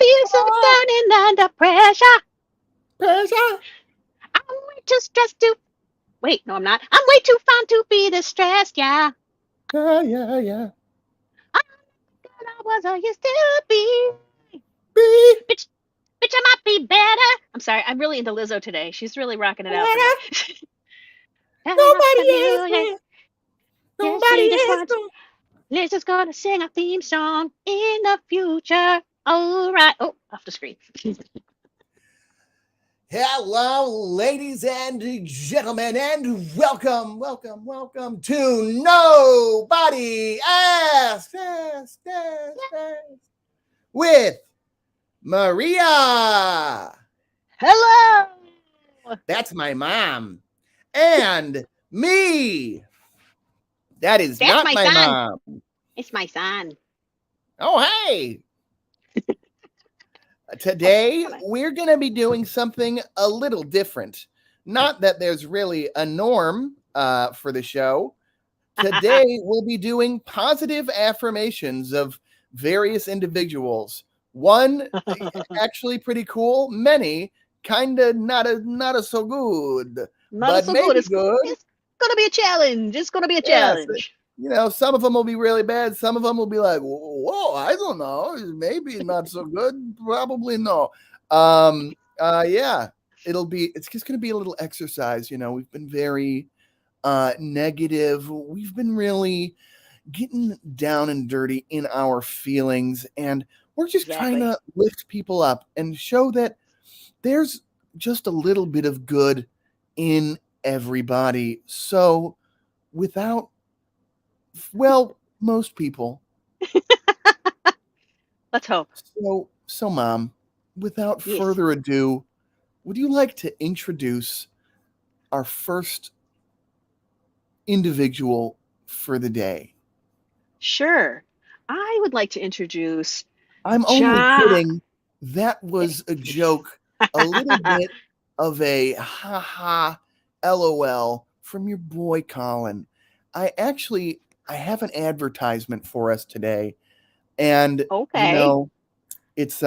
feel so burning under pressure. Pressure. I'm way too stressed to. Wait, no, I'm not. I'm way too fine to be distressed. Yeah. Yeah, yeah, yeah. I'm not I was or used to be. Be Bitch, bitch, I might be better. I'm sorry. I'm really into Lizzo today. She's really rocking it out for me. better. Turning up Nobody the is music. me. Yeah, Nobody she just is wants. me. Lizzo's gonna sing a theme song in the future. All right. Oh, off the screen. Hello, ladies and gentlemen, and welcome to Nobody Ask with Maria. Hello. That's my mom. And me. That is That's not my my son. mom. It's my son. Oh, hey. Oh, Today, hold on. we're going to be doing something a little different. Not that there's really a norm for the show. Today, we'll be doing positive affirmations of various individuals. One actually pretty cool, many kind of not a so good, Not but so good. maybe good. It's gonna be a challenge. It's gonna be a Yes, challenge. some of them will be really bad. Some of them will be like, whoa, I don't know, maybe not so good, probably no. Yeah, it's just going to be a little exercise. We've been very negative. We've been really getting down and dirty in our feelings, and we're just trying Exactly. to lift people up and show that there's just a little bit of good in everybody. So without, well, most people. Let's hope. So mom, without Yes. further ado, would you like to introduce our first individual for the day? Sure. I would like to introduce I'm only Ja. kidding. That was a joke, a little bit of a ha ha LOL from your boy Colin. I have an advertisement for us today, and Okay. it's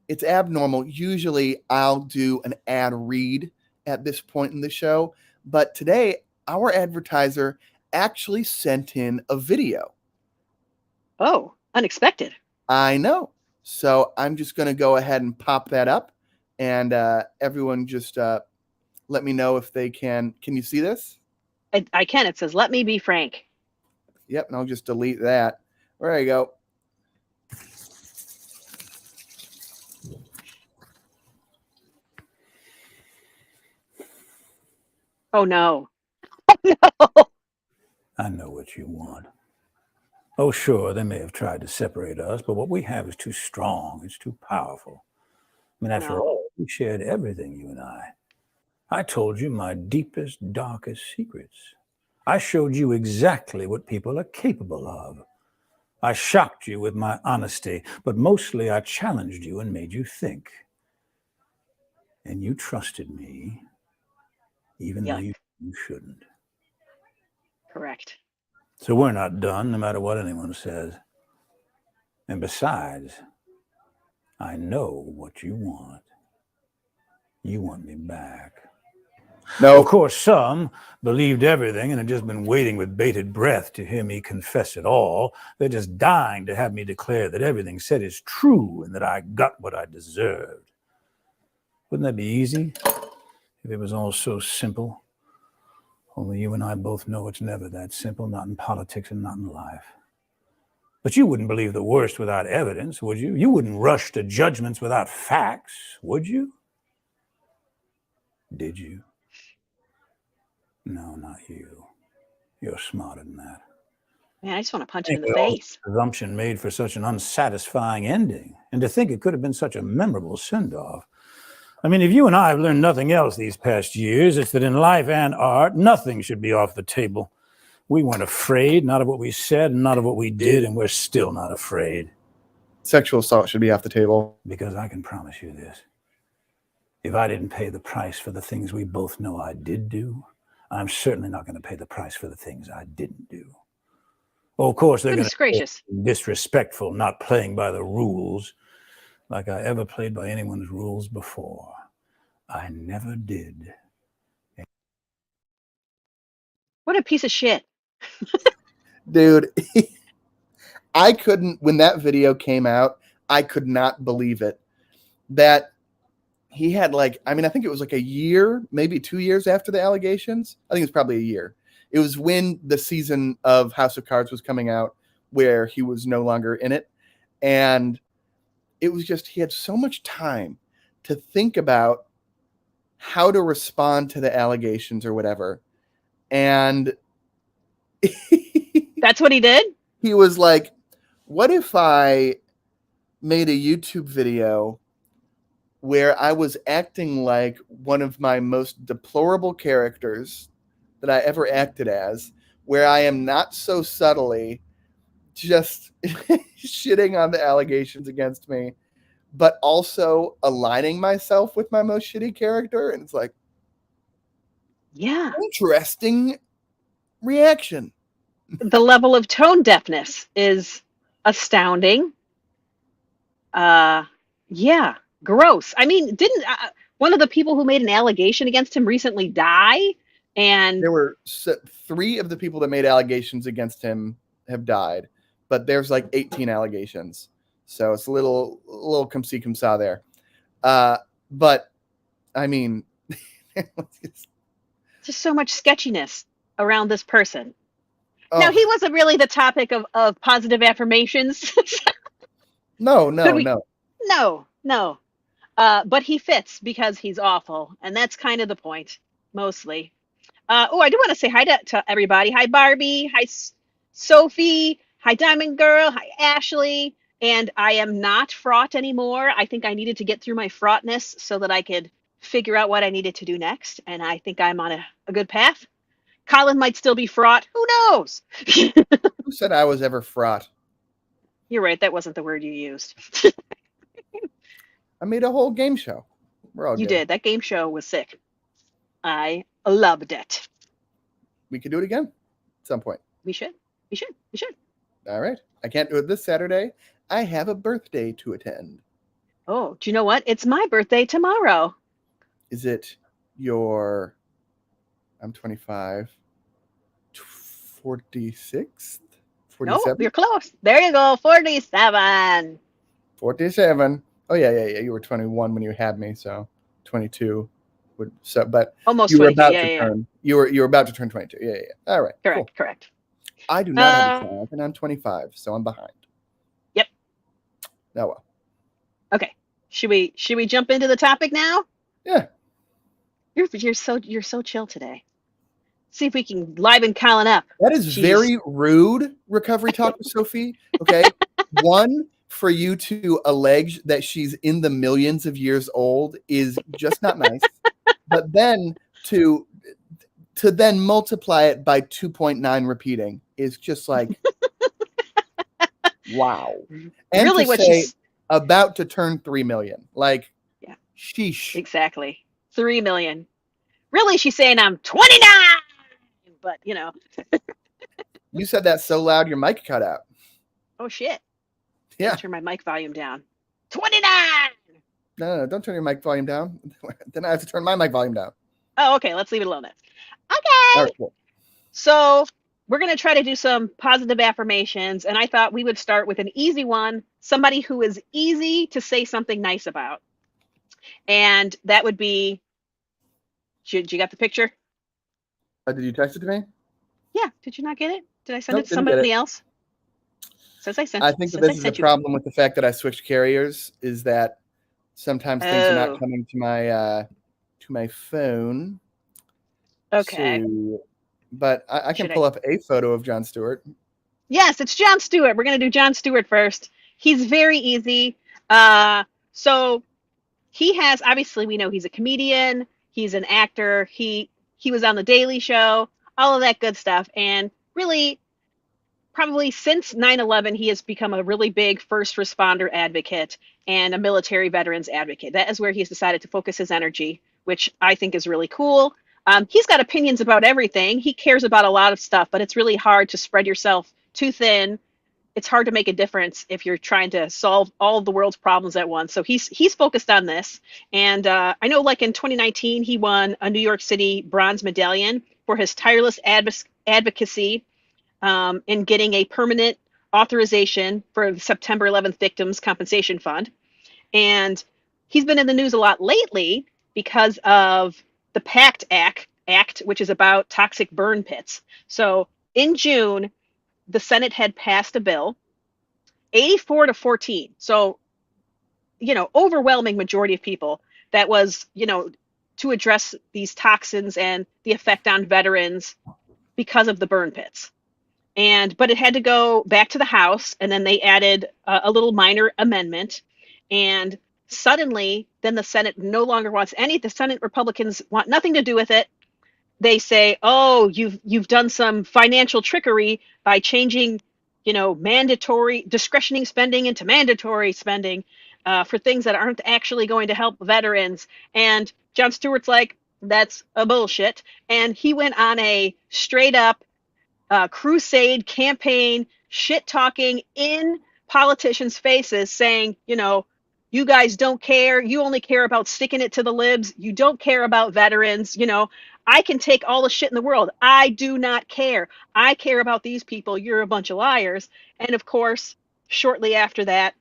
it's abnormal. Usually I'll do an ad read at this point in the show, but today our advertiser actually sent in a video. Oh, unexpected. I know. So I'm just going to go ahead and pop that up, and everyone just let me know if they can. Can you see this? I can. It says, "Let me be frank." Yep, and I'll just delete that. There you go. Oh no. Oh, I know what you want. Oh, sure, they may have tried to separate us, but what we have is too strong. It's too powerful. I mean, after no. all, we shared everything, you and I. I told you my deepest, darkest secrets. I showed you exactly what people are capable of. I shocked you with my honesty, but mostly I challenged you and made you think. And you trusted me, even though Yuck. you shouldn't. Correct. So we're not done, no matter what anyone says. And besides, I know what you want. You want me back. Of No, course, some believed everything and had just been waiting with bated breath to hear me confess it all. They're just dying to have me declare that everything said is true and that I got what I deserved. Wouldn't that be easy if it was all so simple? Only you and I both know it's never that simple, not in politics and not in life. But you wouldn't believe the worst without evidence, would you? You wouldn't rush to judgments without facts, would you? Did you? No, not you. You're smarter than that. Man, I just want to punch him in the Anyway, all this face. presumption made for such an unsatisfying ending, and to think it could have been such a memorable send-off. I mean, if you and I have learned nothing else these past years, it's that in life and art, nothing should be off the table. We weren't afraid, not of what we said, and not of what we did, and we're still not afraid. sexual assault should be off the table. Because I can promise you this. If I didn't pay the price for the things we both know I did do, I'm certainly not going to pay the price for the things I didn't do. Well, of course, they're going Goodness to gracious. be disrespectful, not playing by the rules. like I ever played by anyone's rules before. I never did. What a piece of shit. Dude, I couldn't, when that video came out, I could not believe it. That he had I think it was like a year, maybe 2 years after the allegations. I think it's probably a year. It was when the season of House of Cards was coming out where he was no longer in it. And it was just, he had so much time to think about how to respond to the allegations or whatever. And That's what he did? he was like, what if I made a YouTube video where I was acting like one of my most deplorable characters that I ever acted as, where I am not so subtly just shitting on the allegations against me, but also aligning myself with my most shitty character? And it's like, Yeah. interesting reaction. The level of tone deafness is astounding. Yeah, gross. I mean, didn't one of the people who made an allegation against him recently die? And There were 3 of the people that made allegations against him have died, but there's 18 allegations. So it's a little come see, come saw there. But I mean, just so much sketchiness around this person. oh, Now, he wasn't really the topic of positive affirmations. no. No. But he fits because he's awful. And that's kind of the point, mostly. I do want to say hi to everybody. Hi, Barbie. Hi, Sophie. Hi, Diamond Girl. Hi, Ashley. And I am not fraught anymore. I think I needed to get through my fraughtness so that I could figure out what I needed to do next. And I think I'm on a good path. Colin might still be fraught. Who knows? Who said I was ever fraught? You're right. That wasn't the word you used. I made a whole game show. We're all You good. did. That game show was sick. I loved it. We could do it again at some point. We should. All right. I can't do it this Saturday. I have a birthday to attend. Oh, do you know what? It's my birthday tomorrow. Is it your, I'm 25, 46th? 47th? No, you're close. There you go. 47. 47. Oh, yeah. You were 21 when you had me, so 22 would, so, but Almost you were 22. about Yeah, to yeah. turn, you were about to turn 22. Yeah. All right. Correct, Cool. correct. I do not have a child, and I'm 25, so I'm behind. Yep. Oh well. Okay. Should we jump into the topic now? Yeah. You're so chill today. See if we can liven Colin up. That is Jeez. very rude, Recovery Talk with Sophie. Okay. One, for you to allege that she's in the millions of years old is just not nice. But then to then multiply it by 2.9 repeating is just like, wow. And Really, to what say she's about to turn 3 million. Like, yeah, sheesh. exactly. 3 million. Really, she's saying I'm 29. But You said that so loud your mic cut out. oh shit. Yeah. Turn my mic volume down. 29. No, don't turn your mic volume down. Then I have to turn my mic volume down. Oh, okay. Let's leave it alone then. All Okay. right, cool. So we're going to try to do some positive affirmations. And I thought we would start with an easy one, somebody who is easy to say something nice about. And that would be, you got the picture? Did you text it to me? Yeah. Did you not get it? Did I send Nope, it to didn't get somebody it. else? Since I sent I think that since I this is a sent you- problem with the fact that I switched carriers, is that sometimes things are Oh. not coming to my phone. Okay. So, but I can Should pull up a photo of Jon Stewart. Yes, it's Jon Stewart. We're going to do Jon Stewart first. He's very easy. So he has, obviously, we know he's a comedian. He's an actor. He was on The Daily Show, all of that good stuff. And really, probably since 9/11, he has become a really big first responder advocate and a military veterans advocate. That is where he's decided to focus his energy, which I think is really cool. He's got opinions about everything. He cares about a lot of stuff, but it's really hard to spread yourself too thin it's hard to make a difference if you're trying to solve all of the world's problems at once. So he's focused on this. And I know, like in 2019, he won a New York City bronze medallion for his tireless advocacy in getting a permanent authorization for the September 11th Victims Compensation Fund. And he's been in the news a lot lately because of the PACT Act, which is about toxic burn pits. So in June, the Senate had passed a bill, 84-14. So, overwhelming majority of people, that was, to address these toxins and the effect on veterans because of the burn pits. But it had to go back to the House, and then they added a little minor amendment. And suddenly, then the Senate no longer wants any. The Senate Republicans want nothing to do with it. They say, "Oh, you've done some financial trickery by changing, mandatory discretionary spending into mandatory spending for things that aren't actually going to help veterans." And Jon Stewart's like, "That's a bullshit." And he went on a straight up crusade campaign, shit talking in politicians' faces, saying, you guys don't care. You only care about sticking it to the libs. You don't care about veterans. I can take all the shit in the world. I do not care. I care about these people. You're a bunch of liars. And of course, shortly after that,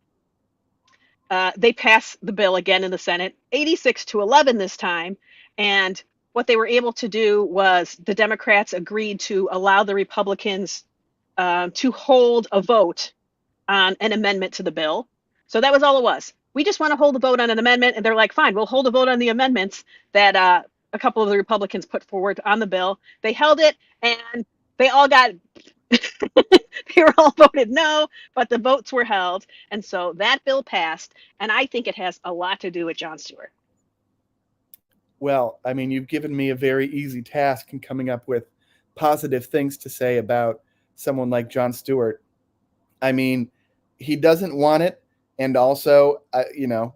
they pass the bill again in the Senate, 86-11 this time. And what they were able to do was the Democrats agreed to allow the Republicans to hold a vote on an amendment to the bill. So that was all it was. We just want to hold a vote on an amendment. And they're like, fine, we'll hold a vote on the amendments that a couple of the Republicans put forward on the bill. They held it, and they all got they were all voted no, but the votes were held. And so that bill passed. And I think it has a lot to do with Jon Stewart. Well, I mean, you've given me a very easy task in coming up with positive things to say about someone like Jon Stewart. I mean, he doesn't want it. And also,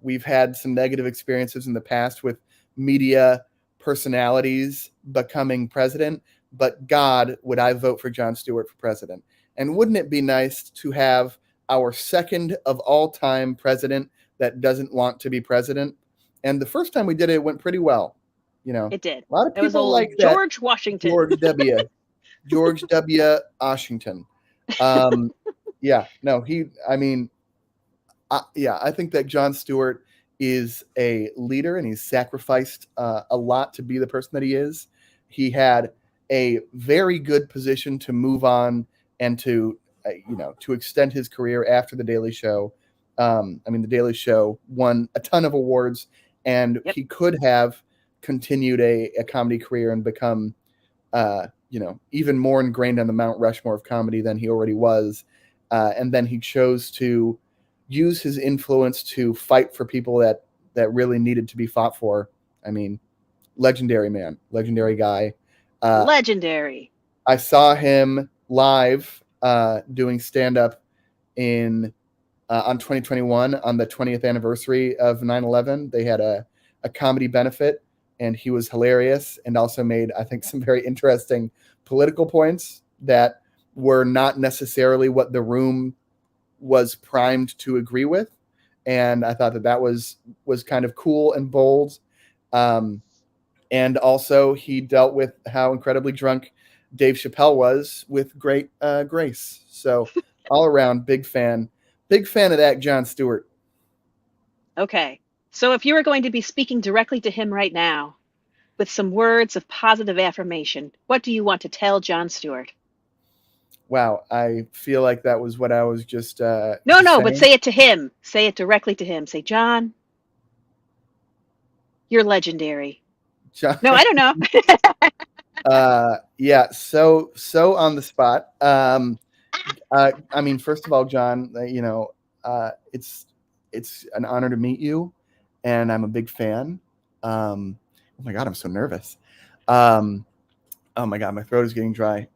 we've had some negative experiences in the past with media personalities becoming president. But God, would I vote for Jon Stewart for president? And wouldn't it be nice to have our second of all time president that doesn't want to be president? And the first time we did it, it went pretty well. It did. A lot of It was people old like George that. Washington. George W. Washington. Yeah, no, I think that Jon Stewart is a leader, and he's sacrificed a lot to be the person that he is. He had a very good position to move on and to extend his career after The Daily Show. The Daily Show won a ton of awards, and Yep. he could have continued a comedy career and become, even more ingrained on the Mount Rushmore of comedy than he already was. And then he chose to use his influence to fight for people that really needed to be fought for. I mean, legendary man, legendary guy. Legendary. I saw him live doing stand-up on 2021 on the 20th anniversary of 9/11. They had a comedy benefit, and he was hilarious and also made, I think, some very interesting political points that were not necessarily what the room was primed to agree with. And I thought that was kind of cool and bold. And also he dealt with how incredibly drunk Dave Chappelle was with great grace. So all around, big fan of that Jon Stewart. Okay. So if you were going to be speaking directly to him right now with some words of positive affirmation, what do you want to tell Jon Stewart? Wow, I feel like that was what I was just No, saying. but say it to him. Say it directly to him. Say, John, you're leginerary. John, No, I don't know. yeah, so on the spot. First of all, John, it's an honor to meet you, and I'm a big fan. Oh my God, I'm so nervous. Oh my God, my throat is getting dry.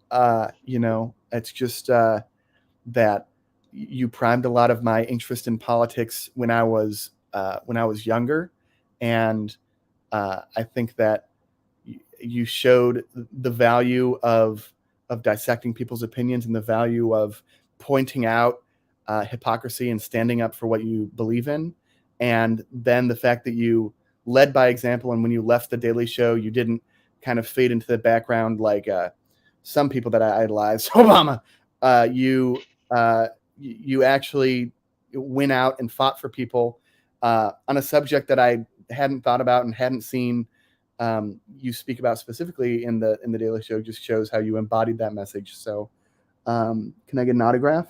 It's just that you primed a lot of my interest in politics when I was younger, and I think that you showed the value of dissecting people's opinions and the value of pointing out hypocrisy and standing up for what you believe in. And then the fact that you led by example, and when you left the Daily Show, you didn't kind of fade into the background like some people that I idolize, Obama. You actually went out and fought for people on a subject that I hadn't thought about and hadn't seen you speak about specifically in the Daily Show. Just shows how you embodied that message. So can I get an autograph?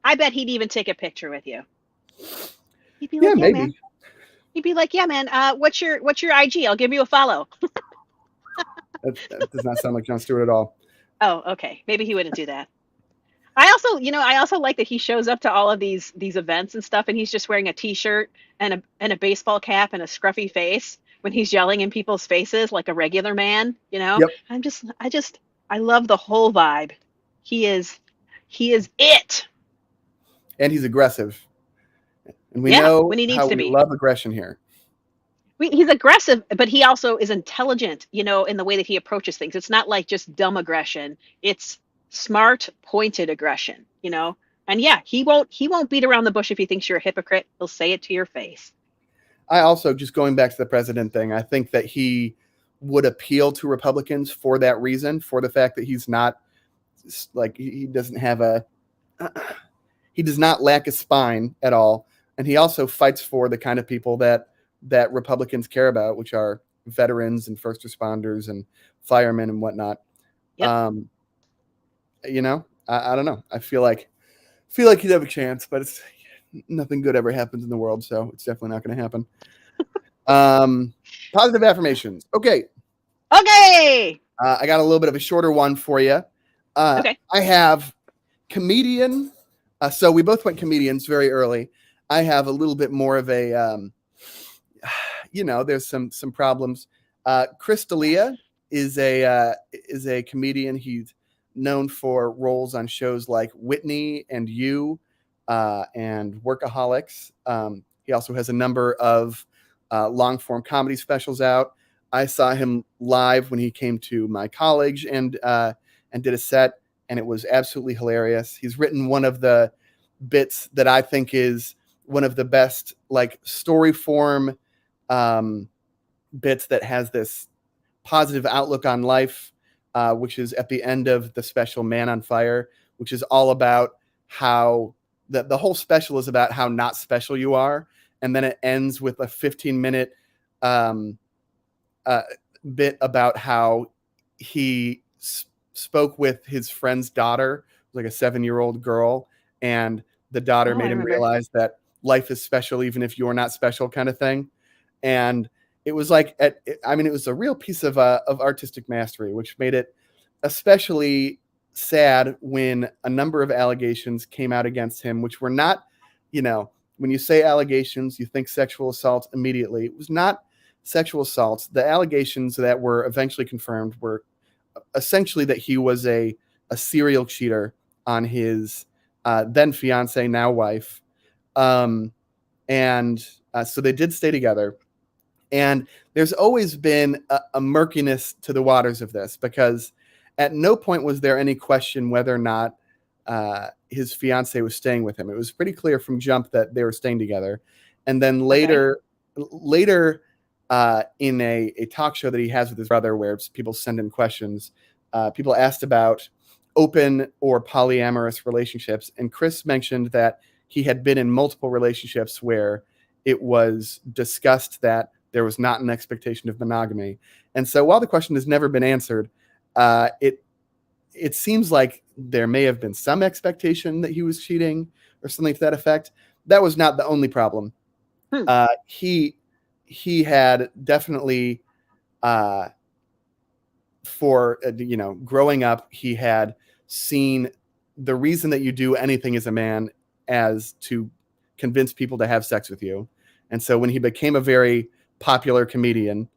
I bet he'd even take a picture with you. He'd be Yeah, like, maybe. man. He'd be like, yeah, man, what's your IG? I'll give you a follow. That does not sound like Jon Stewart at all. Oh, okay. Maybe he wouldn't do that. I also like that he shows up to all of these events and stuff, and he's just wearing a t-shirt and a baseball cap and a scruffy face when he's yelling in people's faces like a regular man, you know? Yep. I love the whole vibe. He is it. And he's aggressive. And we Yeah, know when he needs how to we be. love aggression here. He's aggressive, but he also is intelligent, you know, in the way that he approaches things. It's not like just dumb aggression. It's smart, pointed aggression, you know? And yeah, he won't beat around the bush if he thinks you're a hypocrite. He'll say it to your face. I also, just going back to the president thing, I think that he would appeal to Republicans for that reason, for the fact that he's not like, he doesn't have he does not lack a spine at all. And he also fights for the kind of people that Republicans care about, which are veterans and first responders and firemen and whatnot. Yep. You know, I don't know. I feel like he'd have a chance, but it's nothing good ever happens in the world, so it's definitely not going to happen. Positive affirmations. Okay. I got a little bit of a shorter one for you. Okay. I have comedian. So we both went comedians very early. I have a little bit more of a, there's some problems. Chris D'Elia is a comedian. He's known for roles on shows like Whitney and You and Workaholics. He also has a number of long form comedy specials out. I saw him live when he came to my college and did a set, and it was absolutely hilarious. He's written one of the bits that I think is one of the best, like, story form bits that has this positive outlook on life, which is at the end of the special Man on Fire, which is all about how the whole special is about how not special you are. And then it ends with a 15-minute bit about how he spoke with his friend's daughter, like a 7-year-old girl, and the daughter made him realize that life is special even if you're not special, kind of thing. And it was like, it was a real piece of artistic mastery, which made it especially sad when a number of allegations came out against him, which were not, when you say allegations, you think sexual assault immediately. It was not sexual assault. The allegations that were eventually confirmed were essentially that he was a serial cheater on his then fiance, now wife. So they did stay together. And there's always been a murkiness to the waters of this, because at no point was there any question whether or not his fiance was staying with him. It was pretty clear from jump that they were staying together. And then later in a talk show that he has with his brother, where people send in questions, people asked about open or polyamorous relationships. And Chris mentioned that he had been in multiple relationships where it was discussed that there was not an expectation of monogamy. And so while the question has never been answered, it seems like there may have been some expectation that he was cheating or something to that effect. That was not the only problem. He had definitely, growing up, he had seen the reason that you do anything as a man as to convince people to have sex with you. And so when he became a very popular comedian,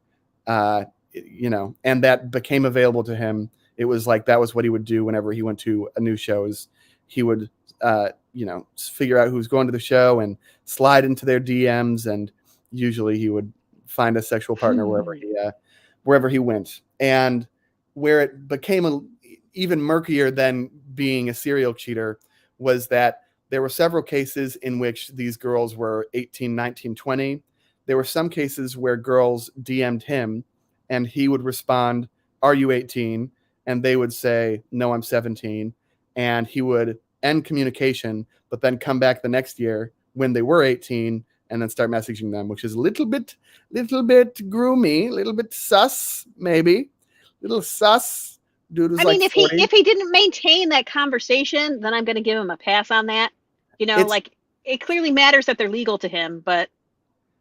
and that became available to him, it was like that was what he would do whenever he went to a new show. He would figure out who's going to the show and slide into their DMs, and usually he would find a sexual partner wherever he went. And where it became even murkier than being a serial cheater was that there were several cases in which these girls were 18, 19, 20. There were some cases where girls DM'd him and he would respond, "Are you 18?" And they would say, "No, I'm 17." And he would end communication, but then come back the next year when they were 18 and then start messaging them, which is a little bit groomy, a little bit sus, maybe. Little sus. Dude was I like mean, 40. if he didn't maintain that conversation, then I'm going to give him a pass on that. You know, It's like it clearly matters that they're legal to him, but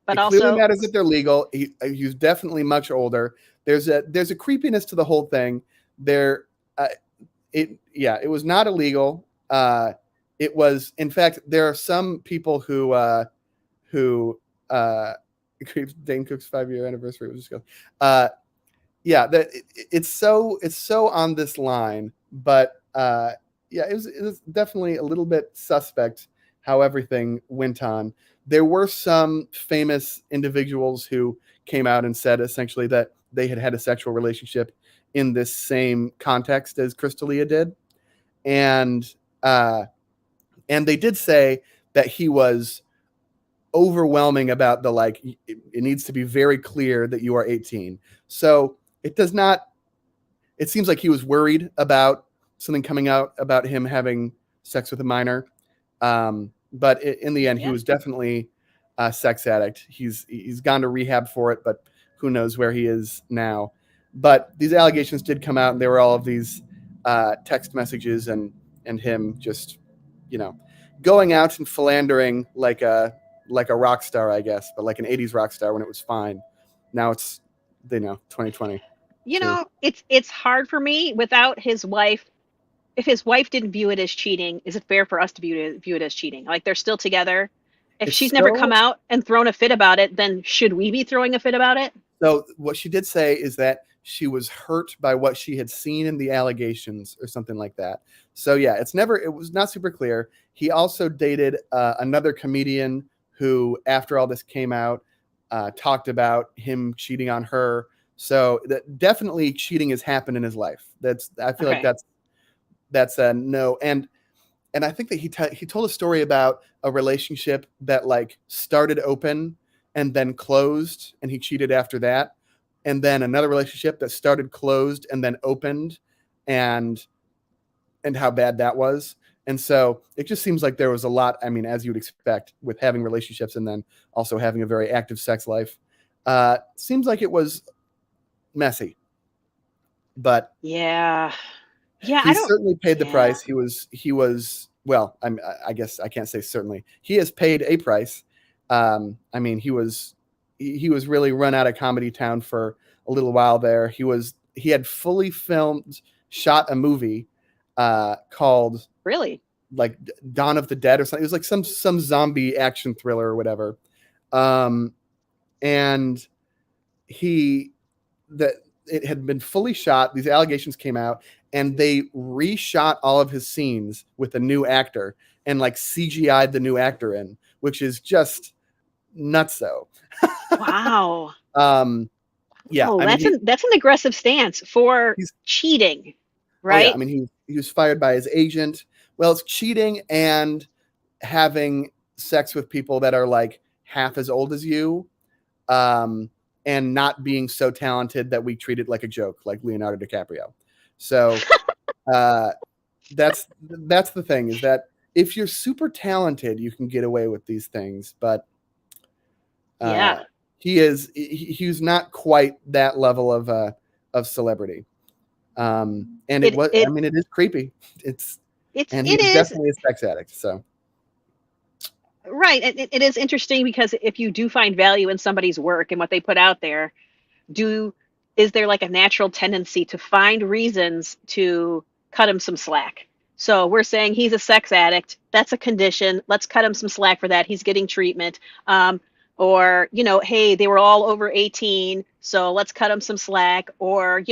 It clearly also, matters that they're legal. He's definitely much older. There's a creepiness to the whole thing. There, it was not illegal. It was, in fact, there are some people who Dane Cook's 5-year anniversary was just go. Yeah, that it's so on this line, but yeah, it was definitely a little bit suspect how everything went on. There were some famous individuals who came out and said essentially that they had had a sexual relationship in this same context as Crystalia did, and uh, and they did say that he was overwhelming about the like. It needs to be very clear that you are 18. So it does not. It seems like he was worried about something coming out about him having sex with a minor. But in the end, he yeah. was definitely a sex addict. He's gone to rehab for it, but who knows where he is now. But these allegations did come out, and there were all of these text messages and him just, you know, going out and philandering like a rock star, I guess, but like an 80s rock star when it was fine. Now it's 2020. You know, it's hard for me without his wife. If his wife didn't view it as cheating, is it fair for us to view it as cheating? Like they're still together. If It's she's never come so out and thrown a fit about it, then should we be throwing a fit about it? So what she did say is that she was hurt by what she had seen in the allegations or something like that. So yeah, it was not super clear. He also dated another comedian who, after all this came out, talked about him cheating on her. So that definitely cheating has happened in his life. I feel like Okay. that's a no. And I think that he told a story about a relationship that like started open and then closed, and he cheated after that, and then another relationship that started closed and then opened, and how bad that was. And so it just seems like there was a lot. I mean, as you would expect with having relationships and then also having a very active sex life, seems like it was messy, but Yeah. Yeah, I he's don't. certainly paid the Yeah. price. He was well. I guess I can't say certainly. He has paid a price. I mean, he was really run out of Comedy Town for a little while there. He had fully shot a movie called Really? like Dawn of the Dead or something. It was like some zombie action thriller or whatever. And he that it had been fully shot. These allegations came out, and they reshot all of his scenes with a new actor and like CGI'd the new actor in, which is just nutso. Wow. Yeah, Oh, I mean that's an aggressive stance for he's cheating, oh yeah, I right? mean he was fired by his agent. Well, it's cheating and having sex with people that are like half as old as you. And not being so talented that we treat it like a joke, like Leonardo DiCaprio. So that's the thing, is that if you're super talented, you can get away with these things, but Yeah. he's not quite that level of celebrity. And It I it mean, it is creepy. And he it is is definitely a sex addict. So right. It is interesting because if you do find value in somebody's work and what they put out there, do is there like a natural tendency to find reasons to cut him some slack? So we're saying he's a sex addict. That's a condition. Let's cut him some slack for that. He's getting treatment. Or, hey, they were all over 18, so let's cut him some slack. Or,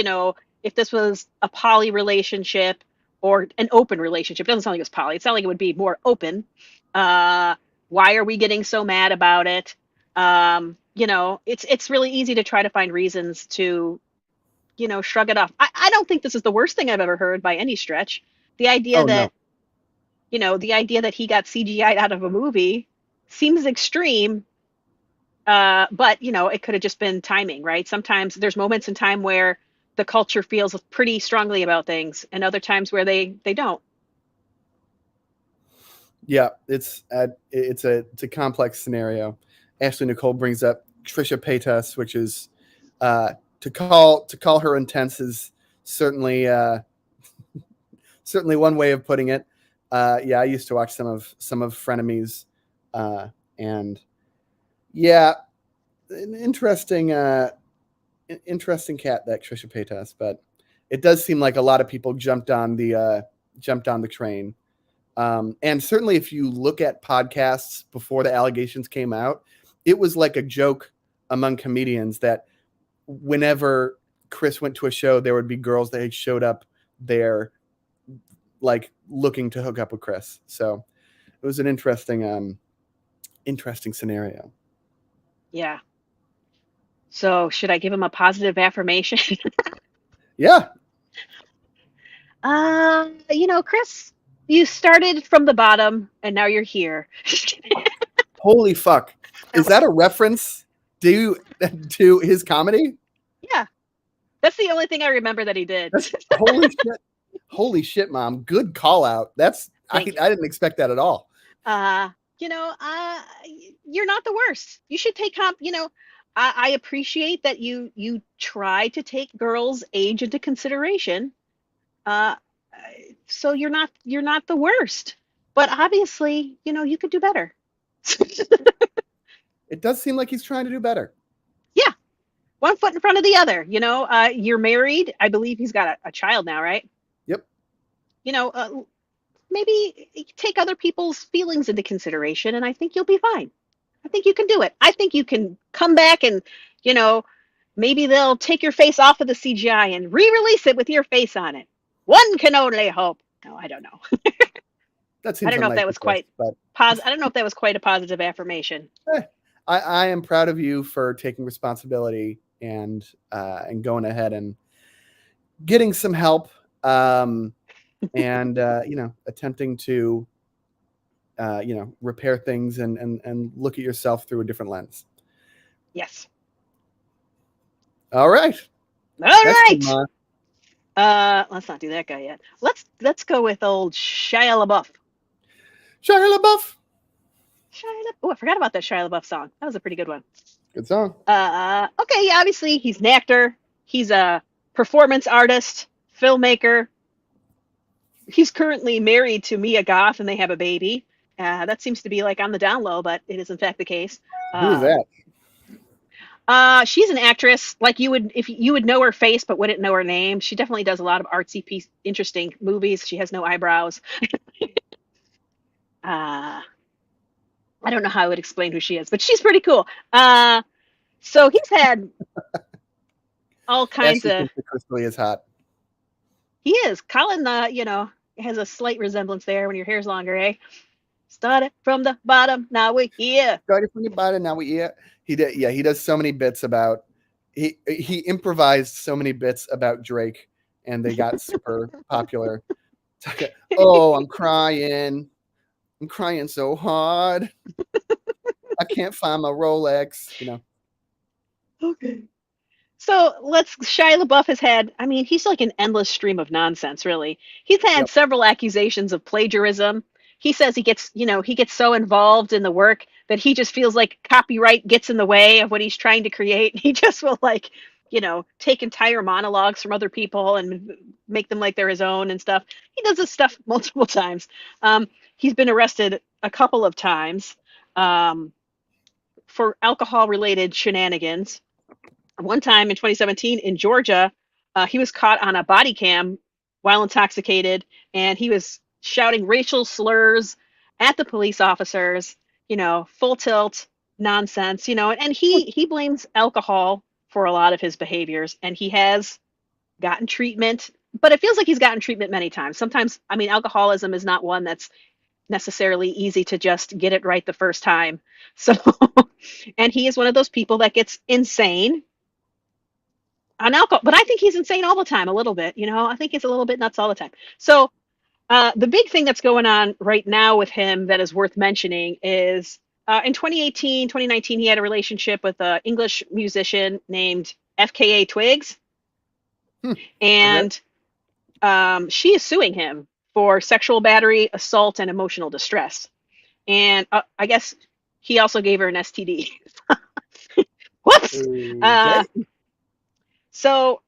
if this was a poly relationship or an open relationship, it doesn't sound like it's poly. It sounds like it would be more open. Uh, why are we getting so mad about it? It's really easy to try to find reasons to, shrug it off. I don't think this is the worst thing I've ever heard by any stretch. The idea Oh no. that, the idea that he got CGI'd out of a movie seems extreme. But it could have just been timing, right? Sometimes there's moments in time where the culture feels pretty strongly about things, and other times where they don't. Yeah, it's a complex scenario. Ashley Nicole brings up Trisha Paytas, which is to call her intense is certainly certainly one way of putting it. Yeah, I used to watch some of Frenemies, and yeah, an interesting interesting cat, that Trisha Paytas, but it does seem like a lot of people jumped on the train. And certainly, if you look at podcasts before the allegations came out, it was like a joke among comedians that whenever Chris went to a show, there would be girls that had showed up there, like looking to hook up with Chris. So it was an interesting scenario. Yeah. So should I give him a positive affirmation? Yeah. Chris, you started from the bottom and now you're here. Holy fuck! Is that a reference to his comedy? Yeah. That's the only thing I remember that he did. That's, holy shit! Holy shit, Mom! Good call out. That's I didn't expect that at all. You're not the worst. You should take I appreciate that you try to take girls' age into consideration. Uh, so you're not the worst. But obviously, you could do better. It does seem like he's trying to do better. Yeah. One foot in front of the other. You're married. I believe he's got a child now, right? Yep. Maybe take other people's feelings into consideration, and I think you'll be fine. I think you can do it. I think you can come back and, maybe they'll take your face off of the CGI and re-release it with your face on it. One can only hope. No, I don't know. That's I don't know if that was quite I don't know if that was quite a positive affirmation. I am proud of you for taking responsibility and going ahead and getting some help, and attempting to repair things and look at yourself through a different lens. Yes. All right. Let's not do that guy yet. Let's go with old Shia LaBeouf. Shia LaBeouf. Oh, I forgot about that Shia LaBeouf song. That was a pretty good one. Good song. Okay, yeah, obviously he's an actor. He's a performance artist, filmmaker. He's currently married to Mia Goth, and they have a baby. That seems to be like on the down low, but it is in fact the case. Who is that? She's an actress. Like you would know her face, but wouldn't know her name. She definitely does a lot of artsy, interesting movies. She has no eyebrows. I don't know how I would explain who she is, but she's pretty cool. So he's had all kinds of. Chris Lee is hot. He is. Colin, has a slight resemblance there when your hair's longer, eh? Started from the bottom, now we're here. Started from the bottom, now we're here. He did. Yeah, he does so many bits about. He improvised so many bits about Drake, and they got super popular. Oh, I'm crying. I'm crying so hard. I can't find my Rolex. Okay. So Shia LaBeouf has had, he's like an endless stream of nonsense, really. He's had several accusations of plagiarism. He says he gets so involved in the work that he just feels like copyright gets in the way of what he's trying to create. He just will take entire monologues from other people and make them like they're his own and stuff. He does this stuff multiple times. He's been arrested a couple of times for alcohol-related shenanigans. One time in 2017 in Georgia, he was caught on a body cam while intoxicated, and he was shouting racial slurs at the police officers, full tilt nonsense, and he blames alcohol for a lot of his behaviors, and he has gotten treatment, but it feels like he's gotten treatment many times. Sometimes, alcoholism is not one that's necessarily easy to just get it right the first time. So, and he is one of those people that gets insane on alcohol, but I think he's insane all the time, a little bit, I think he's a little bit nuts all the time. So, The big thing that's going on right now with him that is worth mentioning is in 2018, 2019, he had a relationship with an English musician named FKA Twigs. Okay. And she is suing him for sexual battery, assault, and emotional distress. And I guess he also gave her an STD. Whoops. Okay. So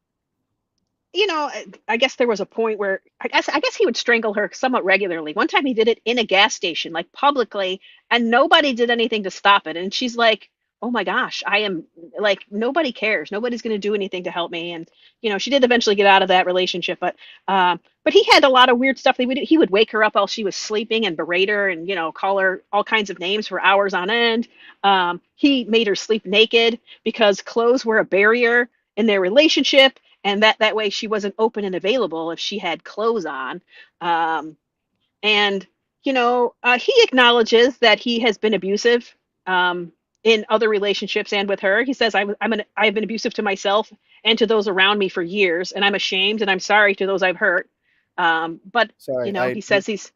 I guess there was a point where I guess he would strangle her somewhat regularly. One time he did it in a gas station, like publicly, and nobody did anything to stop it. And she's like, "Oh my gosh, I am like nobody cares. Nobody's going to do anything to help me." And she did eventually get out of that relationship, but he had a lot of weird stuff. He would wake her up while she was sleeping and berate her and call her all kinds of names for hours on end. He made her sleep naked because clothes were a barrier in their relationship, and that way she wasn't open and available if she had clothes on. And he acknowledges that he has been abusive in other relationships and with her. He says, I've been abusive to myself and to those around me for years, and I'm ashamed and I'm sorry to those I've hurt. But Sorry, he says he's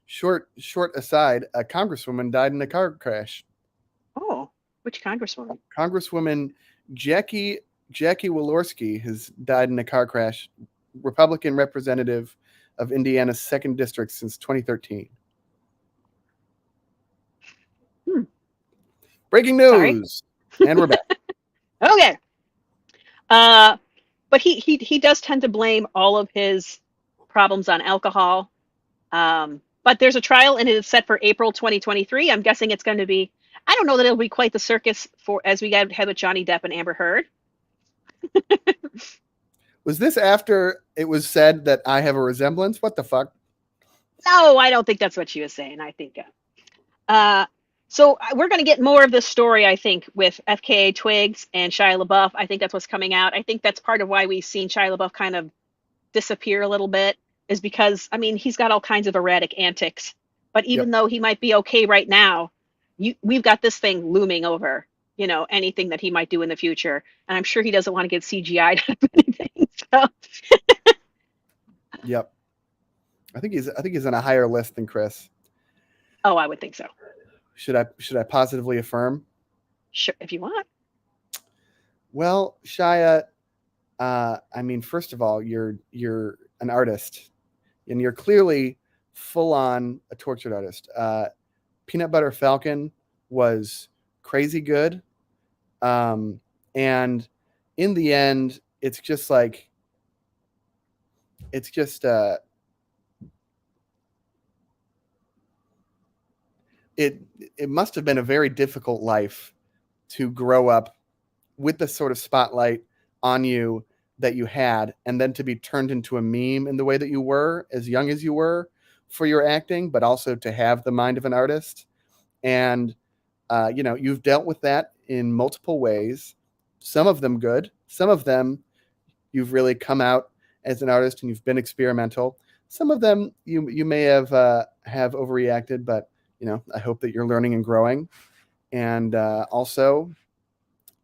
short aside. A congresswoman died in a car crash. Oh, which congresswoman? Congresswoman Jackie Walorski has died in a car crash. Republican representative of Indiana's 2nd District since 2013. Breaking news. Sorry. And we're back. Okay. But he does tend to blame all of his problems on alcohol. But there's a trial and it is set for April 2023. I'm guessing it's going to be, I don't know that it'll be quite the circus as we had with Johnny Depp and Amber Heard. Was this after it was said that I have a resemblance? What the fuck? No, I don't think that's what she was saying. I think so we're going to get more of this story, I think, with FKA Twigs and Shia LaBeouf. I think that's what's coming out. I think that's part of why we've seen Shia LaBeouf kind of disappear a little bit, is because, I mean, he's got all kinds of erratic antics. But even though he might be okay right now, we've got this thing looming over, anything that he might do in the future. And I'm sure he doesn't want to get CGI'd out of anything. So. Yep. I think he's on a higher list than Chris. Oh, I would think so. Should I positively affirm? Sure, if you want. Well, Shia, I mean, first of all, you're an artist, and you're clearly full on a tortured artist. Peanut Butter Falcon was crazy good, and in the end, it's just it must have been a very difficult life to grow up with the sort of spotlight on you that you had, and then to be turned into a meme in the way that you were as young as you were for your acting, but also to have the mind of an artist. And you've dealt with that in multiple ways, some of them good, some of them you've really come out as an artist and you've been experimental. Some of them you may have overreacted, but I hope that you're learning and growing. And also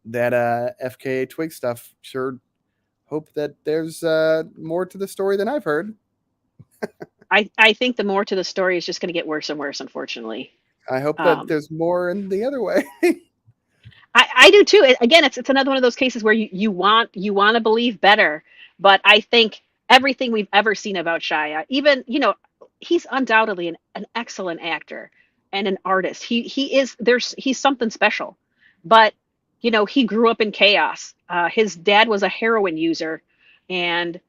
that FKA Twig stuff, sure hope that there's more to the story than I've heard. I think the more to the story is just going to get worse and worse, unfortunately. I hope that there's more in the other way. I do too. Again, it's another one of those cases where you want to believe better, but I think everything we've ever seen about Shia, even he's undoubtedly an excellent actor and an artist. He's something special, but he grew up in chaos. His dad was a heroin user, and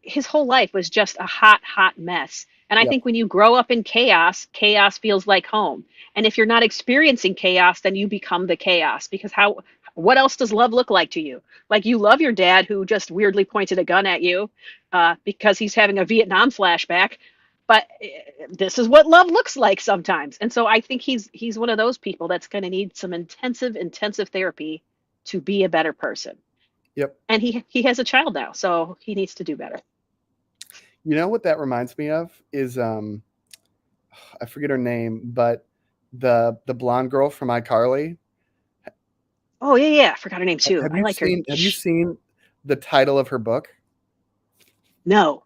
his whole life was just a hot mess. And I think when you grow up in chaos feels like home. And if you're not experiencing chaos, then you become the chaos, because what else does love look like to you? Like, you love your dad who just weirdly pointed a gun at you because he's having a Vietnam flashback. But this is what love looks like sometimes. And so I think he's one of those people that's going to need some intensive therapy to be a better person. Yep. And he has a child now, so he needs to do better. You know what that reminds me of is I forget her name, but the blonde girl from iCarly. Oh yeah, I forgot her name too. Have you seen the title of her book? No.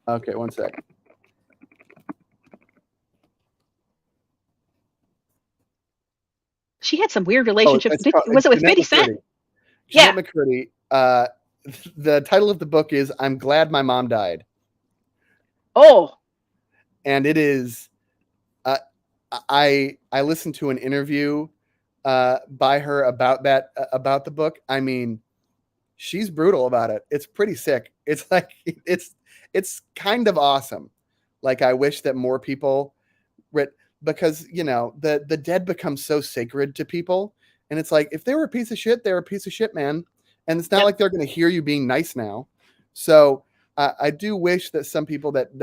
Okay, one sec. She had some weird Oh, relationships. it's called Was it with Jeanette 50 Cent? McCurdy. Yeah. Jeanette McCurdy. The title of the book is "I'm Glad My Mom Died," Oh, and it is. I listened to an interview by her about about the book. I mean, she's brutal about it. It's pretty sick. It's like it's kind of awesome. Like I wish that more people read, because the dead become so sacred to people, and it's like if they were a piece of shit, they're a piece of shit, man. And it's not yep. like they're going to hear you being nice now. So I do wish that some people that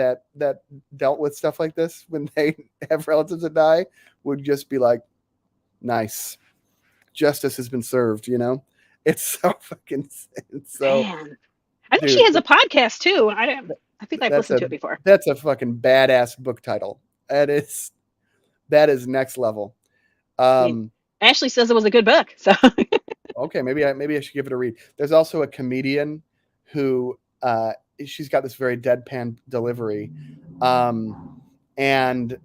dealt with stuff like this when they have relatives that die would just be like, nice, justice has been served. It's so fucking. It's so, Man. I think she dude. has a podcast too. I think I've That's listened a to it before. that's a fucking badass book title. That is next level. I mean, Ashley says it was a good book. So Okay, maybe I should give it a read. There's also a comedian who she's got this very deadpan delivery, and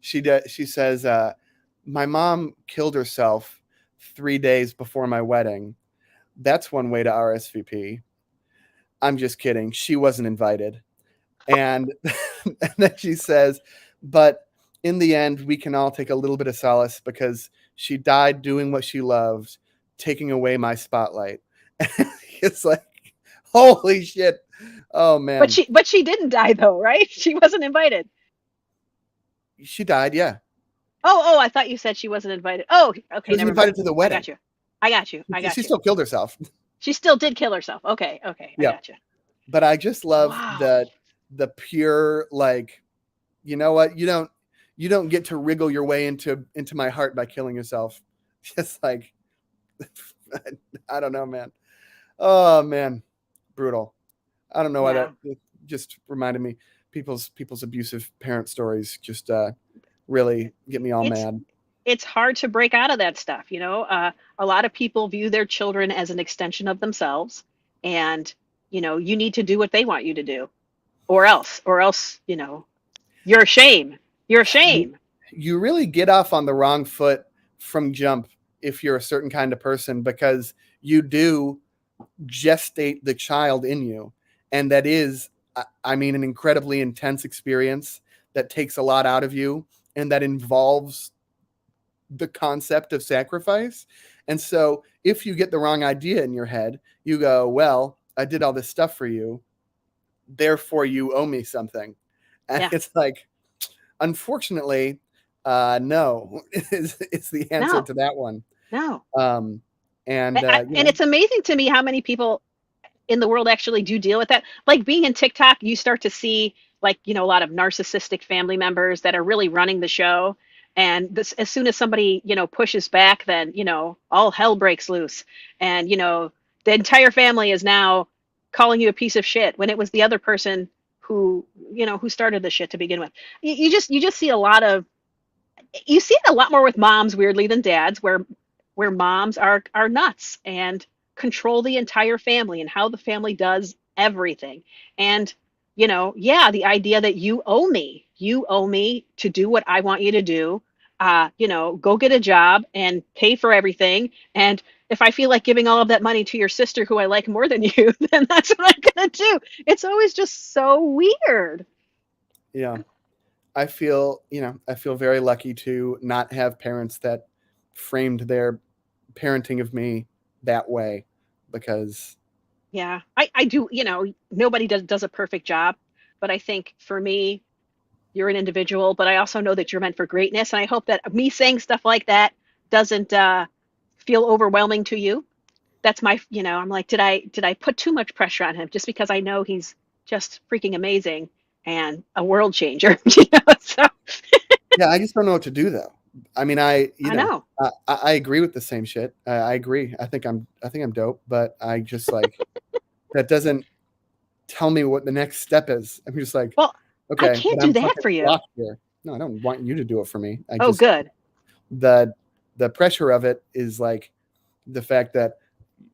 she says, my mom killed herself 3 days before my wedding. That's one way to RSVP. I'm just kidding. She wasn't invited. And, and then she says, but in the end, we can all take a little bit of solace because she died doing what she loved, taking away my spotlight. It's like, holy shit. Oh man. but she didn't die though, right? She wasn't invited. She died, yeah. Oh, I thought you said she wasn't invited. Oh, She okay, wasn't never invited mind. to the I wedding. got you. I got you. I got She you. still killed herself. She still did kill herself. Okay, I Yeah. got you. But I just love Wow. the pure, like, you know what? You don't get to wriggle your way into my heart by killing yourself. Just like, I don't know, man. Oh man, brutal. I don't know why Yeah. that just reminded me. People's abusive parent stories just really get me all It's mad. it's hard to break out of that stuff, you know. A lot of people view their children as an extension of themselves, and you need to do what they want you to do, or else, you're a shame. You're a You, shame. you really get off on the wrong foot from jump if you're a certain kind of person, because you do gestate the child in you, and that is, I mean, an incredibly intense experience that takes a lot out of you, and that involves the concept of sacrifice. And so if you get the wrong idea in your head, you go, well, I did all this stuff for you, therefore you owe me something. And Yeah. it's like, unfortunately, no, it's the answer No. to that one. No. Um, and And it's amazing to me how many people in the world actually do deal with that. Like being in TikTok, you start to see like, a lot of narcissistic family members that are really running the show. And as soon as somebody, pushes back, then, all hell breaks loose. And, the entire family is now calling you a piece of shit when it was the other person who started the shit to begin with. You just see a lot of you see it a lot more with moms, weirdly, than dads, where moms are nuts and control the entire family and how the family does everything. And yeah, the idea that you owe me to do what I want you to do. Go get a job and pay for everything. And if I feel like giving all of that money to your sister who I like more than you, then that's what I'm gonna do. It's always just so weird. yeah, I feel very lucky to not have parents that framed their parenting of me that way, because Yeah, I do. Nobody does a perfect job, but I think for me, you're an individual, but I also know that you're meant for greatness, and I hope that me saying stuff like that doesn't feel overwhelming to you. That's I'm like, did I put too much pressure on him just because I know he's just freaking amazing and a world changer? So yeah, I just don't know what to do though. I mean, I know. I agree with the same shit. I agree. I think I'm dope, but I just like that doesn't tell me what the next step is. I'm just like, Well, I okay, can't but do I'm that fucking for you. blocked here. No, I don't want you to do it for me. I Oh, just good. the the pressure of it is like the fact that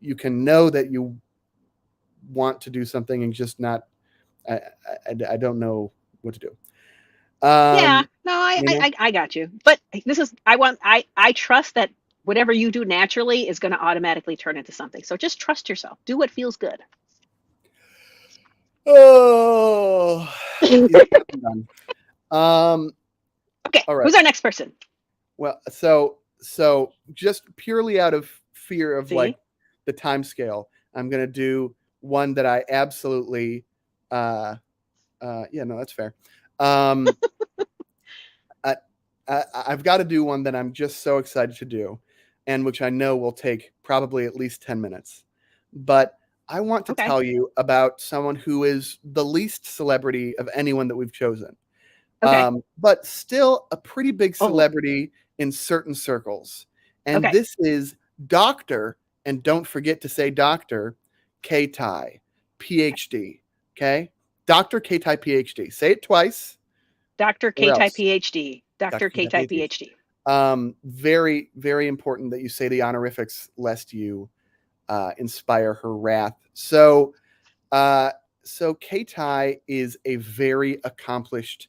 you can know that you want to do something and just not. I don't know what to do. Yeah, no, You know, I got you. But this is I trust that whatever you do naturally is going to automatically turn into something. So just trust yourself. Do what feels good. oh, yeah, I'm done. Okay, All right. who's our next person? Well, so just purely out of fear of like See? the time scale, I'm gonna do one that I absolutely yeah, no, that's fair. Um I, I've got to do one that I'm just so excited to do, and which I know will take probably at least 10 minutes. But I want to Okay. tell you about someone who is the least celebrity of anyone that we've chosen, Okay. but still a pretty big Oh, celebrity in certain circles. And okay. this is Dr. And don't forget to say Dr. K-Tai, PhD. Okay? Dr. K-Tai, PhD. Say it twice Dr. or K-Type else. PhD. Dr. Dr. K-Tai, K-Type PhD. PhD. Very, very important that you say the honorifics lest you inspire her wrath. Uh, so K-Tai is a very accomplished